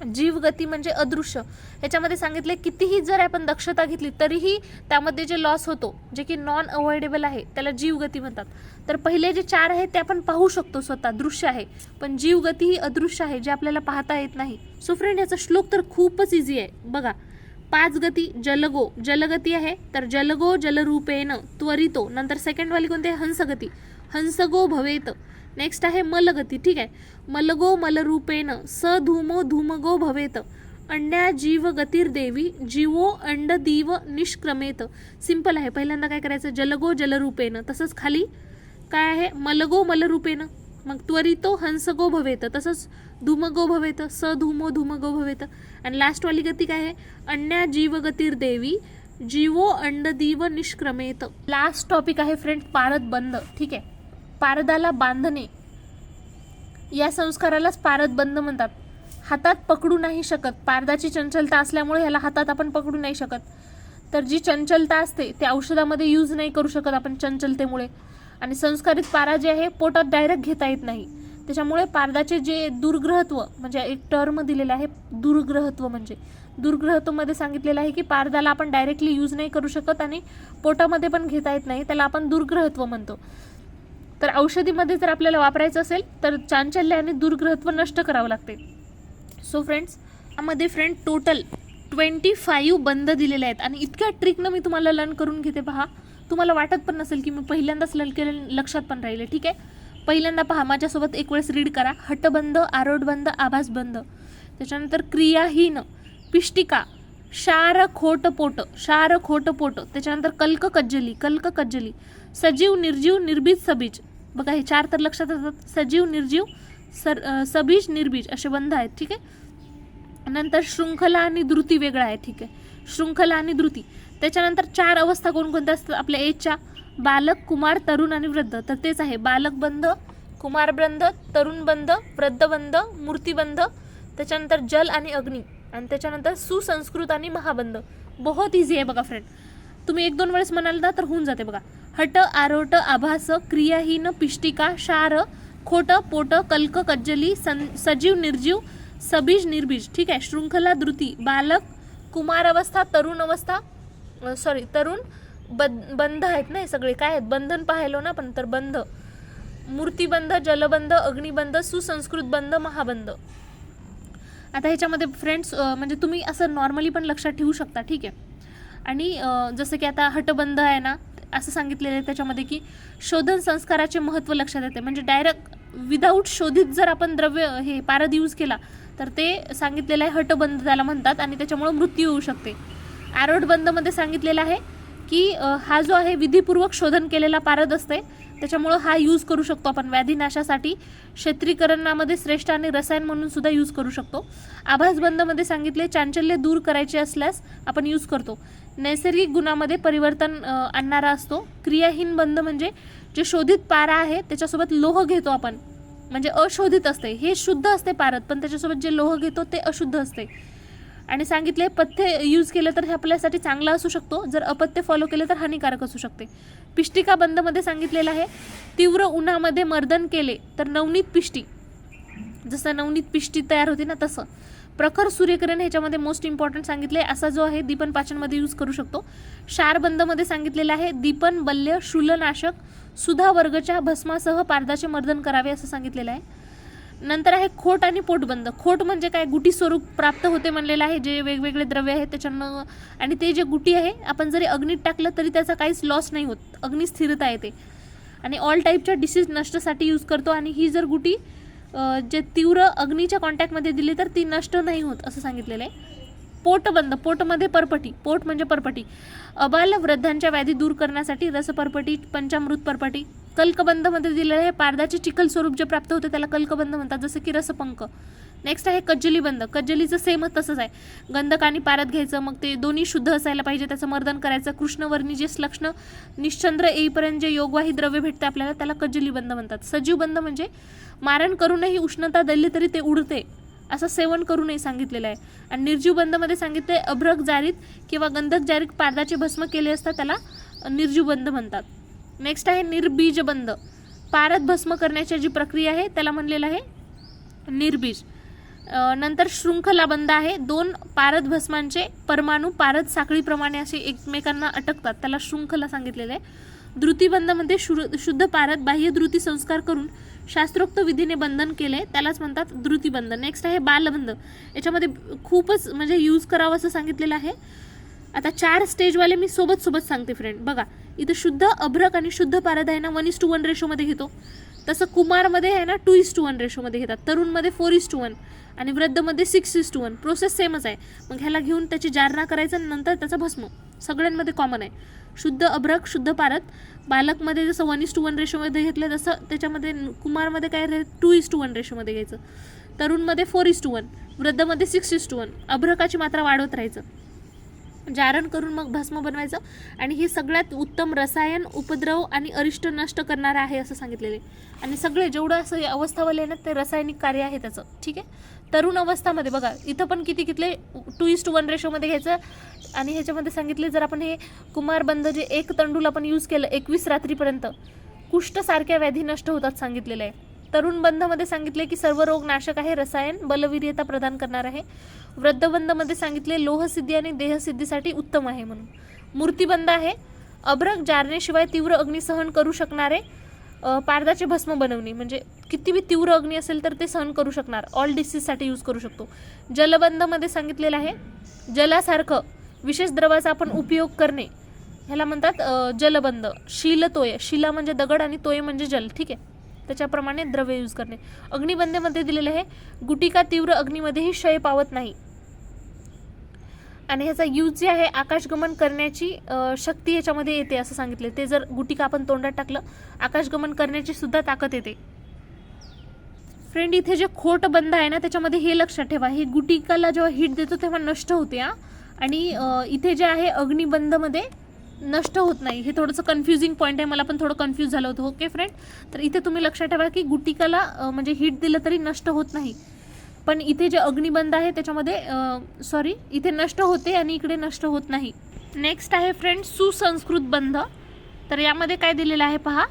जीवगती म्हणजे अदृश्य, ह्याच्यामध्ये सांगितले कितीही जर आपण दक्षता घेतली तरीही त्यामध्ये जे लॉस होतो, जे की नॉन अवॉइडेबल आहे, त्याला जीवगती म्हणतात. तर पहिले जे 4 आहेत ते आपण पाहू शकतो, स्वतः दृश्य आहे, पण जीवगती ही अदृश्य आहे, जे आपल्याला पाहता येत नाही. सो फ्रेंड, याचा श्लोक तर खूपच इझी आहे बघा. 5 गती जलगो, जलगती आहे तर जलगो जलरूपेण त्वरितो. नंतर सेकंड वाली कोणती आहे, हंसगती, हंसगो भवेत. नेक्स्ट आहे मलगती, ठीक आहे, मलगो मलरूपेण स धूमो धूमगो भवेत. अंड्या जीव गतिर्देवी जीवो अंडदीव निष्क्रमेत. सिंपल आहे. पहिल्यांदा काय करायचं, जलगो जलरूपेण, तसंच खाली काय आहे, मलगो मलरूपेण, मग त्वरितो हंसगो भवेत, तसंच धूमगो भवेत, स धूमो धूमगो भवेत. आणि लास्टवाली गती काय आहे, अन्या जीव गतिर्देवी जीवो अंडदीव निष्क्रमेत. लास्ट टॉपिक आहे फ्रेंड, पारद बंद, ठीक आहे. पारदाला बांधणे, या संस्कारालाच पारद बंद म्हणतात. हातात पकडू नाही शकत, पारदाची चंचलता असल्यामुळे ह्याला हातात आपण पकडू नाही शकत. तर जी चंचलता असते ते औषधामध्ये यूज नाही करू शकत आपण चंचलतेमुळे. आणि संस्कारित पारा जे आहे पोटात डायरेक्ट घेता येत नाही, त्याच्यामुळे पारदाचे जे दुर्ग्रहत्व, म्हणजे एक टर्म दिलेला आहे दुर्ग्रहत्व, म्हणजे दुर्ग्रहत्वमध्ये सांगितलेलं आहे की पारदाला आपण डायरेक्टली यूज नाही करू शकत आणि पोटामध्ये पण घेता येत नाही, त्याला आपण दुर्ग्रहत्व म्हणतो. तर औषधीमध्ये जर आपल्याला वापरायचं असेल तर चांचल्य आणि दुर्ग्रहत्व नष्ट करावं लागते. सो फ्रेंड्स, यामध्ये फ्रेंड टोटल 25 बंद दिलेले आहेत आणि इतक्या ट्रिकनं मी तुम्हाला लर्न करून घेते. पहा, तुम्हाला वाटत पण नसेल की मी पहिल्यांदाच लर्न केलं, लक्षात पण राहिले, ठीक आहे. पहिल्यांदा पहा, माझ्यासोबत एक वेळेस रीड करा. हटबंद, आरोढबंद, आभासबंद, त्याच्यानंतर क्रियाहीन, पिष्टिका, शार खोट पोट, शार खोट पोट, त्याच्यानंतर कल्क कज्जली, कल्क कज्जली, सजीव निर्जीव निर्बीज सबीज. बघा हे 4 तर लक्षात येतात, सजीव निर्जीव सबीज निर्बीज असे बंध आहेत, ठीक आहे. नंतर शृंखला आणि द्रुती वेगळा आहे, ठीक आहे, शृंखला आणि द्रुती. त्याच्यानंतर 4 अवस्था कोणकोणत्या असतात आपल्या एजच्या, बालक, कुमार, तरुण आणि वृद्ध. तर तेच आहे बालक बंध, कुमार बंध, तरुण बंध, वृद्ध बंध, मूर्तिबंध, त्याच्यानंतर जल आणि अग्नी, आणि त्याच्यानंतर सुसंस्कृत आणि महाबंध. बहुत इझी आहे बघा फ्रेंड, तुम्ही 1-2 वेळेस म्हणाल ना तर होऊन जाते बघा. हट, आरोट, आभास, क्रियाहीन, पिष्टिका, शार खोट पोट, कल्क कज्जली, सजीव निर्जीव सबीज निर्बीज, ठीक आहे. शृंखला, द्रुती, बालक, कुमार अवस्था, तरुण अवस्था, तरुण, बंध आहेत ना हे सगळे, काय आहेत, बंधन पाहिलो ना पण, तर बंध, मूर्तिबंध, जलबंध, अग्निबंध, सुसंस्कृत बंध, महाबंध. आता ह्याच्यामध्ये फ्रेंड्स म्हणजे तुम्ही असं नॉर्मली पण लक्षात ठेवू शकता, ठीक आहे. आणि जसं की आता हटबंध आहे ना, असं सांगितलेलं आहे त्याच्यामध्ये की शोधन संस्काराचे महत्त्व लक्षात येते. म्हणजे डायरेक्ट विदाऊट शोधित जर आपण द्रव्य हे पारद यूज केला तर ते सांगितलेलं आहे हटबंध त्याला म्हणतात, आणि त्याच्यामुळे मृत्यू होऊ शकते. आरोढबंधमध्ये सांगितलेलं आहे की हा जो आहे विधीपूर्वक शोधन केलेला पारद असते, त्याच्यामुळं हा यूज करू शकतो आपण व्याधीनाशासाठी, क्षेत्रीकरणामध्ये श्रेष्ठ आणि रसायन म्हणून सुद्धा यूज करू शकतो. आभासबंधमध्ये सांगितले चांचल्य दूर करायचे असल्यास आपण यूज करतो. नैसर्गिक गुणामध्ये परिवर्तन आणणारा असतो. क्रियाहीन बंध म्हणजे जे शोधित पारा आहे त्याच्यासोबत लोह घेतो आपण, म्हणजे अशोधित असते, हे शुद्ध असते पारद, पण त्याच्यासोबत जे लोह घेतो ते अशुद्ध असते. आणि सांगितले पथ्य यूज केलं तर हे आपल्यासाठी चांगला असू शकतो, जर अपथ्य फॉलो केलं तर हानिकारक असू शकते. पिष्टिका बंधमध्ये सांगितलेलं आहे तीव्र उन्हामध्ये मर्दन केले तर नवनीत पिष्टी, जसं नवनीत पिष्टी तयार होते ना तसं. प्रखर सूर्यकिरण ह्याच्यामध्ये मोस्ट इम्पॉर्टंट सांगितले, असा जो आहे दीपन पाचनमध्ये यूज करू शकतो. क्षारबंधमध्ये सांगितलेलं आहे दीपन, बल्य, शूलनाशक, सुधा वर्गच्या भस्मासह पारदाचे मर्दन करावे असं सांगितलेलं आहे. नंतर आहे खोट आणि पोटबंध. खोट म्हणजे काय, गुटी स्वरूप प्राप्त होते म्हणलेलं आहे, जे वेगवेगळे द्रव्य आहेत त्याच्यानं, आणि ते जे गुटी आहे आपण जरी अग्नीत टाकलं तरी त्याचा काहीच लॉस नाही होत, अग्नी स्थिरता येते. आणि ऑल टाईपच्या डिसीज नष्टसाठी यूज करतो, आणि ही जर गुटी जे तीव्र अग्नीच्या कॉन्टॅक्टमध्ये दिली तर ती नष्ट नाही होत असं सांगितलेलं आहे. पोटबंध, पोटमध्ये परपटी, पोट म्हणजे परपटी, अबाल वृद्धांच्या व्याधी दूर करण्यासाठी रसपरपटी, पंचामृत परपटी. कल्कबंधमध्ये दिलेलं आहे पारदाचे चिखल स्वरूप जे प्राप्त होते त्याला कल्कबंध म्हणतात, जसं की रसपंक. नेक्स्ट आहे कज्जली बंध. कज्जलीचं सेम तसंच आहे, गंधक आणि पारद घ्यायचं, मग ते दोन्ही शुद्ध असायला पाहिजे, त्याचं मर्दन करायचं. कृष्णवर्णी जे श्लक्ष्ण निश्चंद्र येईपर्यंत जे योगवाही द्रव्य भेटते आपल्याला त्याला कज्जली बंध म्हणतात. सजीव बंध म्हणजे मारण करूनही उष्णता दली तरी ते उडते, असं सेवन करू नये सांगितलेलं आहे. आणि निर्जीव बंधमध्ये सांगितले अभ्रक जारीत किंवा गंधक जारीत पारदाचे भस्म केले असता त्याला निर्जीव बंध म्हणतात. नेक्स्ट आहे निर्बीज बंध. पारद भस्म करण्याची जी प्रक्रिया आहे त्याला म्हणलेलं आहे निर्बीज. नंतर शृंखला बंध आहे. 2 पारद भस्मांचे परमाणू पारद साखळीप्रमाणे असे एकमेकांना अटकतात, त्याला शृंखला सांगितलेलं आहे. द्रुतीबंधमध्ये शुद्ध पारद बाह्य द्रुती संस्कार करून शास्त्रोक्त विधीने बंधन केले त्यालाच म्हणतात द्रुतीबंध. नेक्स्ट आहे बालबंध. याच्यामध्ये खूपच म्हणजे यूज करावं असं सांगितलेलं आहे. आता 4 स्टेजवाले मी सोबत सांगते फ्रेंड. बघा इथं शुद्ध अभ्रक आणि शुद्ध पारद आहे ना 1:1 रेशोमध्ये घेतो, तसं कुमारमध्ये आहे ना 2:1 रेशोमध्ये घेतात, तरुणमध्ये 4:1 आणि वृद्धमध्ये 6:1. प्रोसेस सेमच आहे. मग ह्याला घेऊन त्याची जारणा करायचं आणि नंतर त्याचा भस्म सगळ्यांमध्ये कॉमन आहे. शुद्ध अभ्रक शुद्ध पारद बालकमध्ये जसं 1:1 रेशोमध्ये घेतलं तसं त्याच्यामध्ये कुमारमध्ये काय 2:1 रेशोमध्ये घ्यायचं, तरुणमध्ये 4:1, वृद्धमध्ये 6:1. अभ्रकाची मात्रा वाढवत राहायचं, जारण करून मग भस्म बनवायचं. आणि हे सगळ्यात उत्तम रसायन उपद्रव आणि अरिष्ट नष्ट करणारं आहे असं सांगितलेले. आणि सगळे जेवढं असं अवस्थावाले ना ते रासायनिक कार्य आहे त्याचं. ठीक आहे. तरुण अवस्थामध्ये बघा इथं पण किती घेतले 2:1 रेशोमध्ये घ्यायचं. आणि ह्याच्यामध्ये सांगितले जर आपण हे कुमारबंध जे 1 तंडूल आपण यूज केलं 21 रात्रीपर्यंत कुष्ठसारख्या व्याधी नष्ट होतात सांगितलेलं आहे. तरुण बंधमध्ये सांगितले की सर्व रोग नाशक आहे, रसायन बलवीर्यता प्रदान करणार आहे. वृद्धबंधमध्ये सांगितले लोहसिद्धी आणि देहसिद्धीसाठी उत्तम आहे म्हणून. मूर्तिबंध आहे अभ्रक जारणेशिवाय तीव्र अग्नी सहन करू शकणारे पारदाचे भस्म बनवणे, म्हणजे किती बी तीव्र अग्नी असेल तर ते सहन करू शकणार, ऑल डिसीजसाठी यूज करू शकतो. जलबंधमध्ये सांगितलेलं आहे जलासारखं विशेष द्रवाचा आपण उपयोग करणे, ह्याला म्हणतात जलबंध. शीलतोय, शिला म्हणजे दगड आणि तोय म्हणजे जल. ठीक आहे, त्याच्याप्रमाणे द्रव्य यूज करणे. अग्निबंधमध्ये दिलेले आहे गुटिका तीव्र अग्नीमध्येही क्षय पावत नाही. आणि ह्याचा यूज जे आहे आकाशगमन करण्याची शक्ती ह्याच्यामध्ये येते असं सांगितले. ते जर गुटिका आपण तोंडात टाकलं आकाशगमन करण्याची सुद्धा ताकद येते. फ्रेंड इथे जे खोट बंध आहे ना त्याच्यामध्ये हे लक्षात ठेवा, हे गुटिकाला जेव्हा हिट देतो तेव्हा नष्ट होते आणि इथे जे आहे अग्निबंधमध्ये नष्ट होत नाही. हे थोडंसं कन्फ्युजिंग पॉईंट आहे, मला पण थोडं कन्फ्यूज झालं होतं. ओके फ्रेंड, तर इथे तुम्ही लक्षात ठेवा की गुटिकाला म्हणजे हिट दिलं तरी नष्ट होत नाही, पण इथे जे अग्निबंध आहे त्याच्यामध्ये इथे नष्ट होते आणि इकडे नष्ट होत नाही. नेक्स्ट आहे फ्रेंड सुसंस्कृत बंध. तर यामध्ये काय दिलेलं आहे पहा,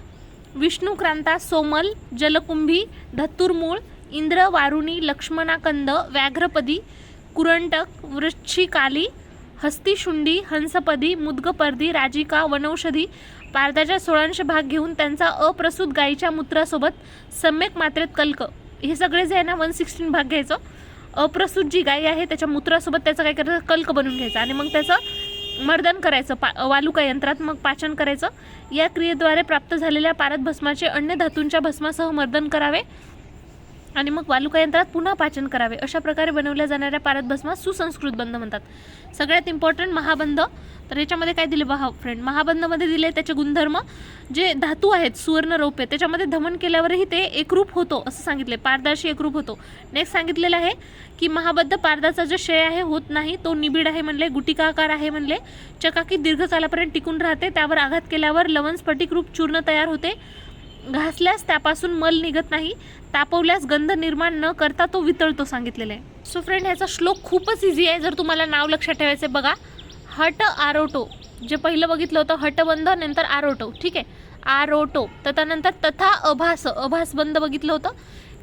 विष्णुक्रांता, सोमल, जलकुंभी, धतुरमूळ, इंद्र, वारुणी, लक्ष्मणाकंद, व्याघ्रपदी, कुरंटक, वृश्चिकाली, हस्तिशुंडी, हंसपदी, मुद्गपर्दी, राजिका, वनौषधी, पारदाच्या 16 भाग घेऊन त्यांचा अप्रसूत गायीच्या मूत्रासोबत सम्यक मात्रेत कल्क, हे सगळे जे आहे ना 116 भाग घ्यायचं. अप्रसूत जी गाय आहे त्याच्या मूत्रासोबत त्याचं काय करायचं कल्क बनवून घ्यायचं आणि मग त्याचं मर्दन करायचं वालुका यंत्रात, मग पाचन करायचं. या क्रियेद्वारे प्राप्त झालेल्या पारद भस्माचे अन्य धातूंच्या भस्मासह मर्दन करावे आणि मग वालुका यंत्रात पुन्हा पाचन करावे. अशा प्रकारे बनवल्या जाणाऱ्या पारद भस्मास सुसंस्कृत बंध म्हणतात. सगळ्यात इम्पॉर्टंट महाबंध. तर याच्यामध्ये काय दिले पहा फ्रेंड, महाबंधमध्ये दिले त्याचे गुणधर्म, जे धातू आहेत सुवर्ण रौप्य त्याच्यामध्ये धमन केल्यावरही ते एकरूप होतो असं सांगितले, पारदाशी एकरूप होतो. नेक्स्ट सांगितलेलं आहे की महाबद्ध पारदाचा जो क्षय आहे होत नाही, तो निबिड आहे म्हणले, गुटिकाकार आहे म्हणले, चकाकी दीर्घकालापर्यंत टिकून राहते, त्यावर आघात केल्यावर लवण स्फटिक रूप चूर्ण तयार होते, घासल्यास त्यापासून मल निघत नाही, तापवल्यास गंध निर्माण न करता तो वितळतो सांगितलेलं आहे. सो फ्रेंड ह्याचा श्लोक खूपच इझी आहे, जर तुम्हाला नाव लक्षात ठेवायचं बघा. हट आरोटो, जे पहिलं बघितलं होतं हटबंध नंतर आरोटो. ठीक आहे, आरोटो. तर त्यानंतर तथा अभास बंध बघितलं होतं.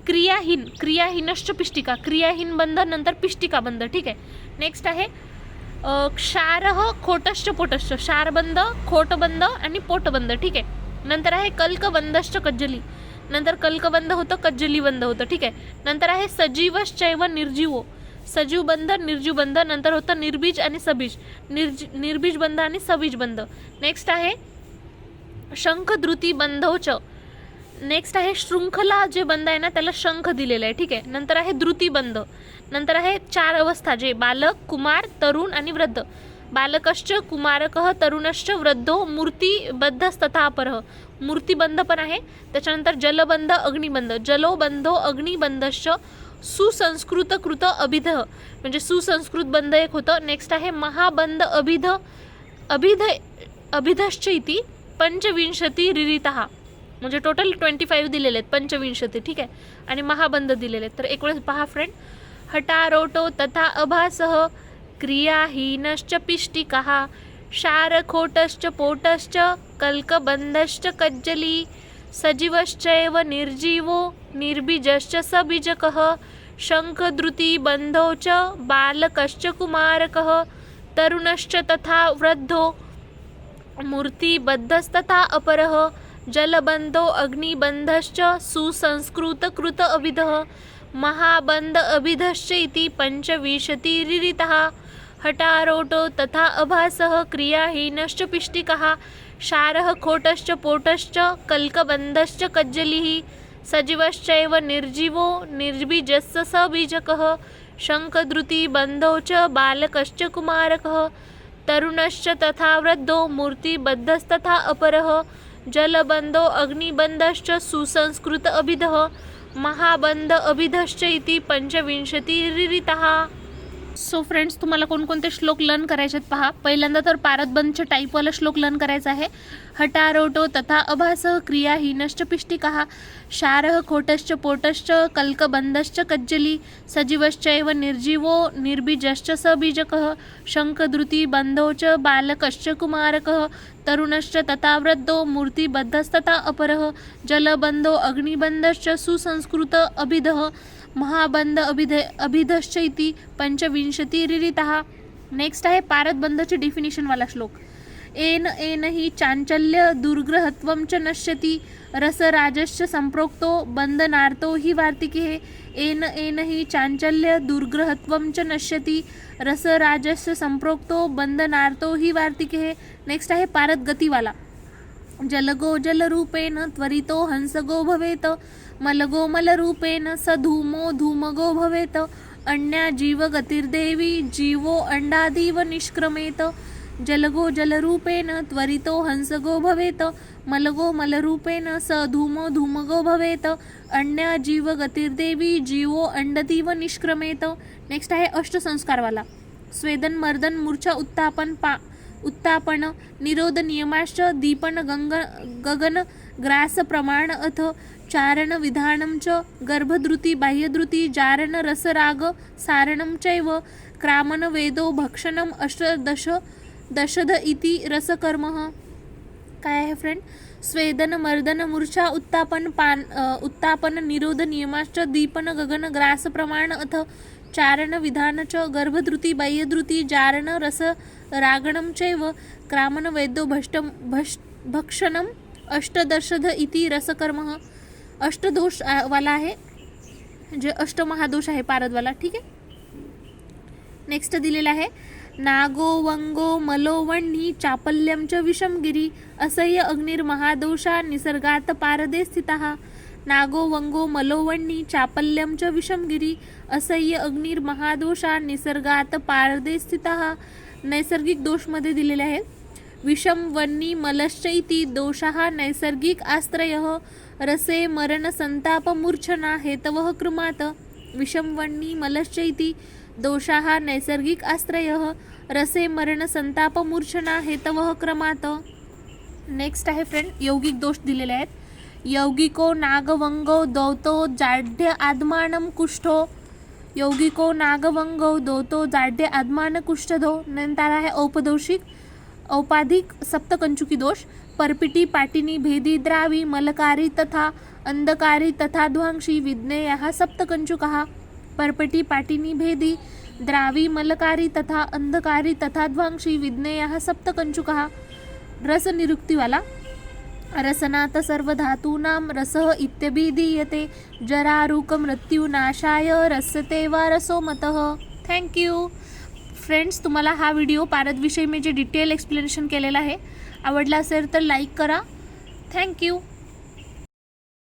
क्रियाहीन, क्रियाहीनश्च पिष्टिका, क्रियाहीन बंध नंतर पिष्टिका बंध. ठीक आहे. नेक्स्ट आहे क्षारह खोटश्च पोटश्च, क्षारबंध, खोटबंध आणि पोटबंध. ठीक आहे. नंतर आहे कल्कबंधश्च कज्जली, नंतर कल्कबंध होतं कज्जली बंध होतं. ठीक आहे. नंतर आहे सजीवश्चैव निर्जीवो, सजीव बंध निर्जीव बंध. नंतर होतं निर्बीज आणि सबीज, निर्बीज बंध आणि सबीज बंध. नेक्स्ट आहे शंख द्रुती बंधोच. नेक्स्ट आहे शृंखला जे बंध आहे ना त्याला शंख दिलेला आहे. ठीक आहे. नंतर आहे द्रुती बंध. नंतर आहे 4 अवस्था जे बालक, कुमार, तरुण आणि वृद्ध. बालकश्च, कुमारकः, तरुणश्च, वृद्धो, मूर्तिबद्धस्तथा अपरः, मूर्तिबंध पण आहे. त्याच्यानंतर जलबंध, अग्निबंध, जलो बंधो अग्निबंधश्च, सुसंस्कृत कृत अभिध म्हणजे सुसंस्कृत बंध एक होतं. नेक्स्ट आहे महाबंध अभिध अभिध अभिधश्च इति पंचविंशती रिरितः म्हणजे टोटल 25 दिलेले आहेत, 25 ठीक आहे. आणि महाबंध दिलेले आहेत. तर एक वेळेस पहा फ्रेंड. हटारोटो तथा अभासः क्रियाहीनश्च पिष्टिकः क्षारखोटश्च पोटश्च कल्कबन्धश्च कज्जली सजीवश्चैव निर्जीवो निर्बीजश्च सबीजकः शङ्खद्रुतिबन्धौ च बालकश्च कुमारकः तरुणश्च तथा वृद्धो मूर्तिबद्धस्तथा अपरः जलबन्धो अग्निबन्धश्च सुसंस्कृतकृत अभिधः महाबन्ध अभिधश्च इति पंचविंशतिरिरितः हटारोटो तथा अभासः क्रियाहीनश्च पिष्टिकः क्षारः खोटश्च पोटश्च कल्कबन्धश्च कज्जलिः सजीवश्चैव निर्जीवो निर्बीजस्य सबीजकः शङ्खद्रुतिबन्धौ च बालकश्च कुमारकः तरुणश्च तथा वृद्धो मूर्तिबद्धस्तथा अपरः जलबन्धो अग्निबन्धश्च सुसंस्कृत अभिधः महाबंध अभिधश्च इति पंचविंशतिरिरितः. सो फ्रेंड्स, तुम्हाला कोणकोणते श्लोक लर्न करायचे आहेत पहा. पहिल्यांदा तर पारदबंधचे टाईपवाला श्लोक लर्न करायचा आहे. हटारोटो तथा अभासः क्रियाहीनश्च पिष्टिकः क्षारः खोटश्च पोटश्च कल्कबन्धश्च कज्जली सजीवश्चैव निर्जीवो निर्बीजश्च सबीजकः शङ्खद्रुतिबन्धौ च बालकश्च कुमारकः तरुणश्च तथा वृद्धो मूर्तिबद्धस्तथा अपरः जलबन्धो अग्निबन्धश्च सुसंस्कृत अभिधः महाबंध अभिधश्च इति पंचविंशतिरिरितः. नेक्स्ट आहे पारदबंधचे डेफिनेशन वाला श्लोक. एन एन हि चांचल्य दुर्ग्रहत्वं च नश्यति रसराजश्च संप्रोक्तो बंधनार्थो हि वार्तिके. एन एन हि चांचल्य दुर्ग्रहत्वं च नश्यति रसराजश्च संप्रोक्तो बंधनार्थो हि वार्तिके. नेक्स्ट आहे पारदगतीवाला. जलगो जलरूपेण त्वरितो हंसगो भवेत मलगो मलरूपेण स धूमो धूमगो भवेत अन्या जीवगतिर्देवी जीवो अंडादिव निष्क्रमेत. जलगो जलरूपेण त्वरितो हंसगो भवेत मलगो मलरूपेण स धूमो धूमगो भवेत अन्या जीवगतिर्देवी जीवो अंडदिव निष्क्रमेत. नेक्स्ट आहे अष्टसंस्कारवाला. स्वेदन मर्दन मूर्छा उत्तापन निरोध नियमाश्च दीपन गगन ग्रास प्रमाण अथ चारण विधानं च गर्भद्रुति बाह्यद्रुति जारण रसराग सारणं चैव क्रामन वेदो भक्षणम दशध इति रसकर्मः. काय आहे फ्रेंड? स्वेदन मर्दन मूर्छा उत्तापन निरोध नियमाश्च दीपन गगन ग्रास प्रमाण अथ चारण विधान च गर्भद्रुति बाह्यद्रुति जारण रस रागणं चैव क्रामन वेदो भक्षणम अष्टदशध इति रसकर्मः. अष्टदोष वाला आहे, जे अष्टमहादोष आहे पारदवाला. ठीक आहे. नेक्स्ट दिलेला आहे नागो वंगो मलो वह्नी चापल्यम च विषमगिरी असह्य अग्निर्महादोषा निसर्गात पारदे स्थितः. नागो वंगो मलो वह्नी चापल्यम च विषमगिरी असह्य अग्निर्महादोषा निसर्गात पारदे स्थितः. नैसर्गिक दोष मध्ये दिलेले आहेत. विषम वह्नी मलश्च इति दोषाः नैसर्गिक आश्रयः रसे मरण संताप मूर्छना हेतवः कृमात. विषम वह्नी मलश्च इति दोषाः नैसर्गिक आश्रयः रसे मरण संताप मूर्छना हेतवः क्रमात. नेक्स्ट आहे फ्रेंड यौगिक दोष दिलेले आहेत. यौगिको नागवंगो दौतो जाड्य आत्मानं कुष्ठो. यौगिको नागवंगो दौतो जाड्य आत्मान कुष्ठधो. नंतर आहे औपाधिक सप्तकंचुकी दोष. परपिटी पाटिनी भेदी द्रावी मलकारी तथा अंधकारी तथा ध्वांशी विज्ञेयः सप्तकंचुकः. परपटी पाटिनी भेदी द्रावी मलकारी तथा अंधकारी तथा ध्वांशी विज्ञेयः सप्तकंचुकः. रस निरुक्तिवाला. रसनाथ सर्वधातूनां रसः इत्यभिधीयते जरारुक मृत्युनाशाय रसते वा रसोमतः. Thank you friends. तुम्हाला हा व्हिडिओ पारदविषयी मी जे डिटेल एक्सप्लेनेशन केलेला आहे आवडला असेल तर लाईक करा. थँक्यू.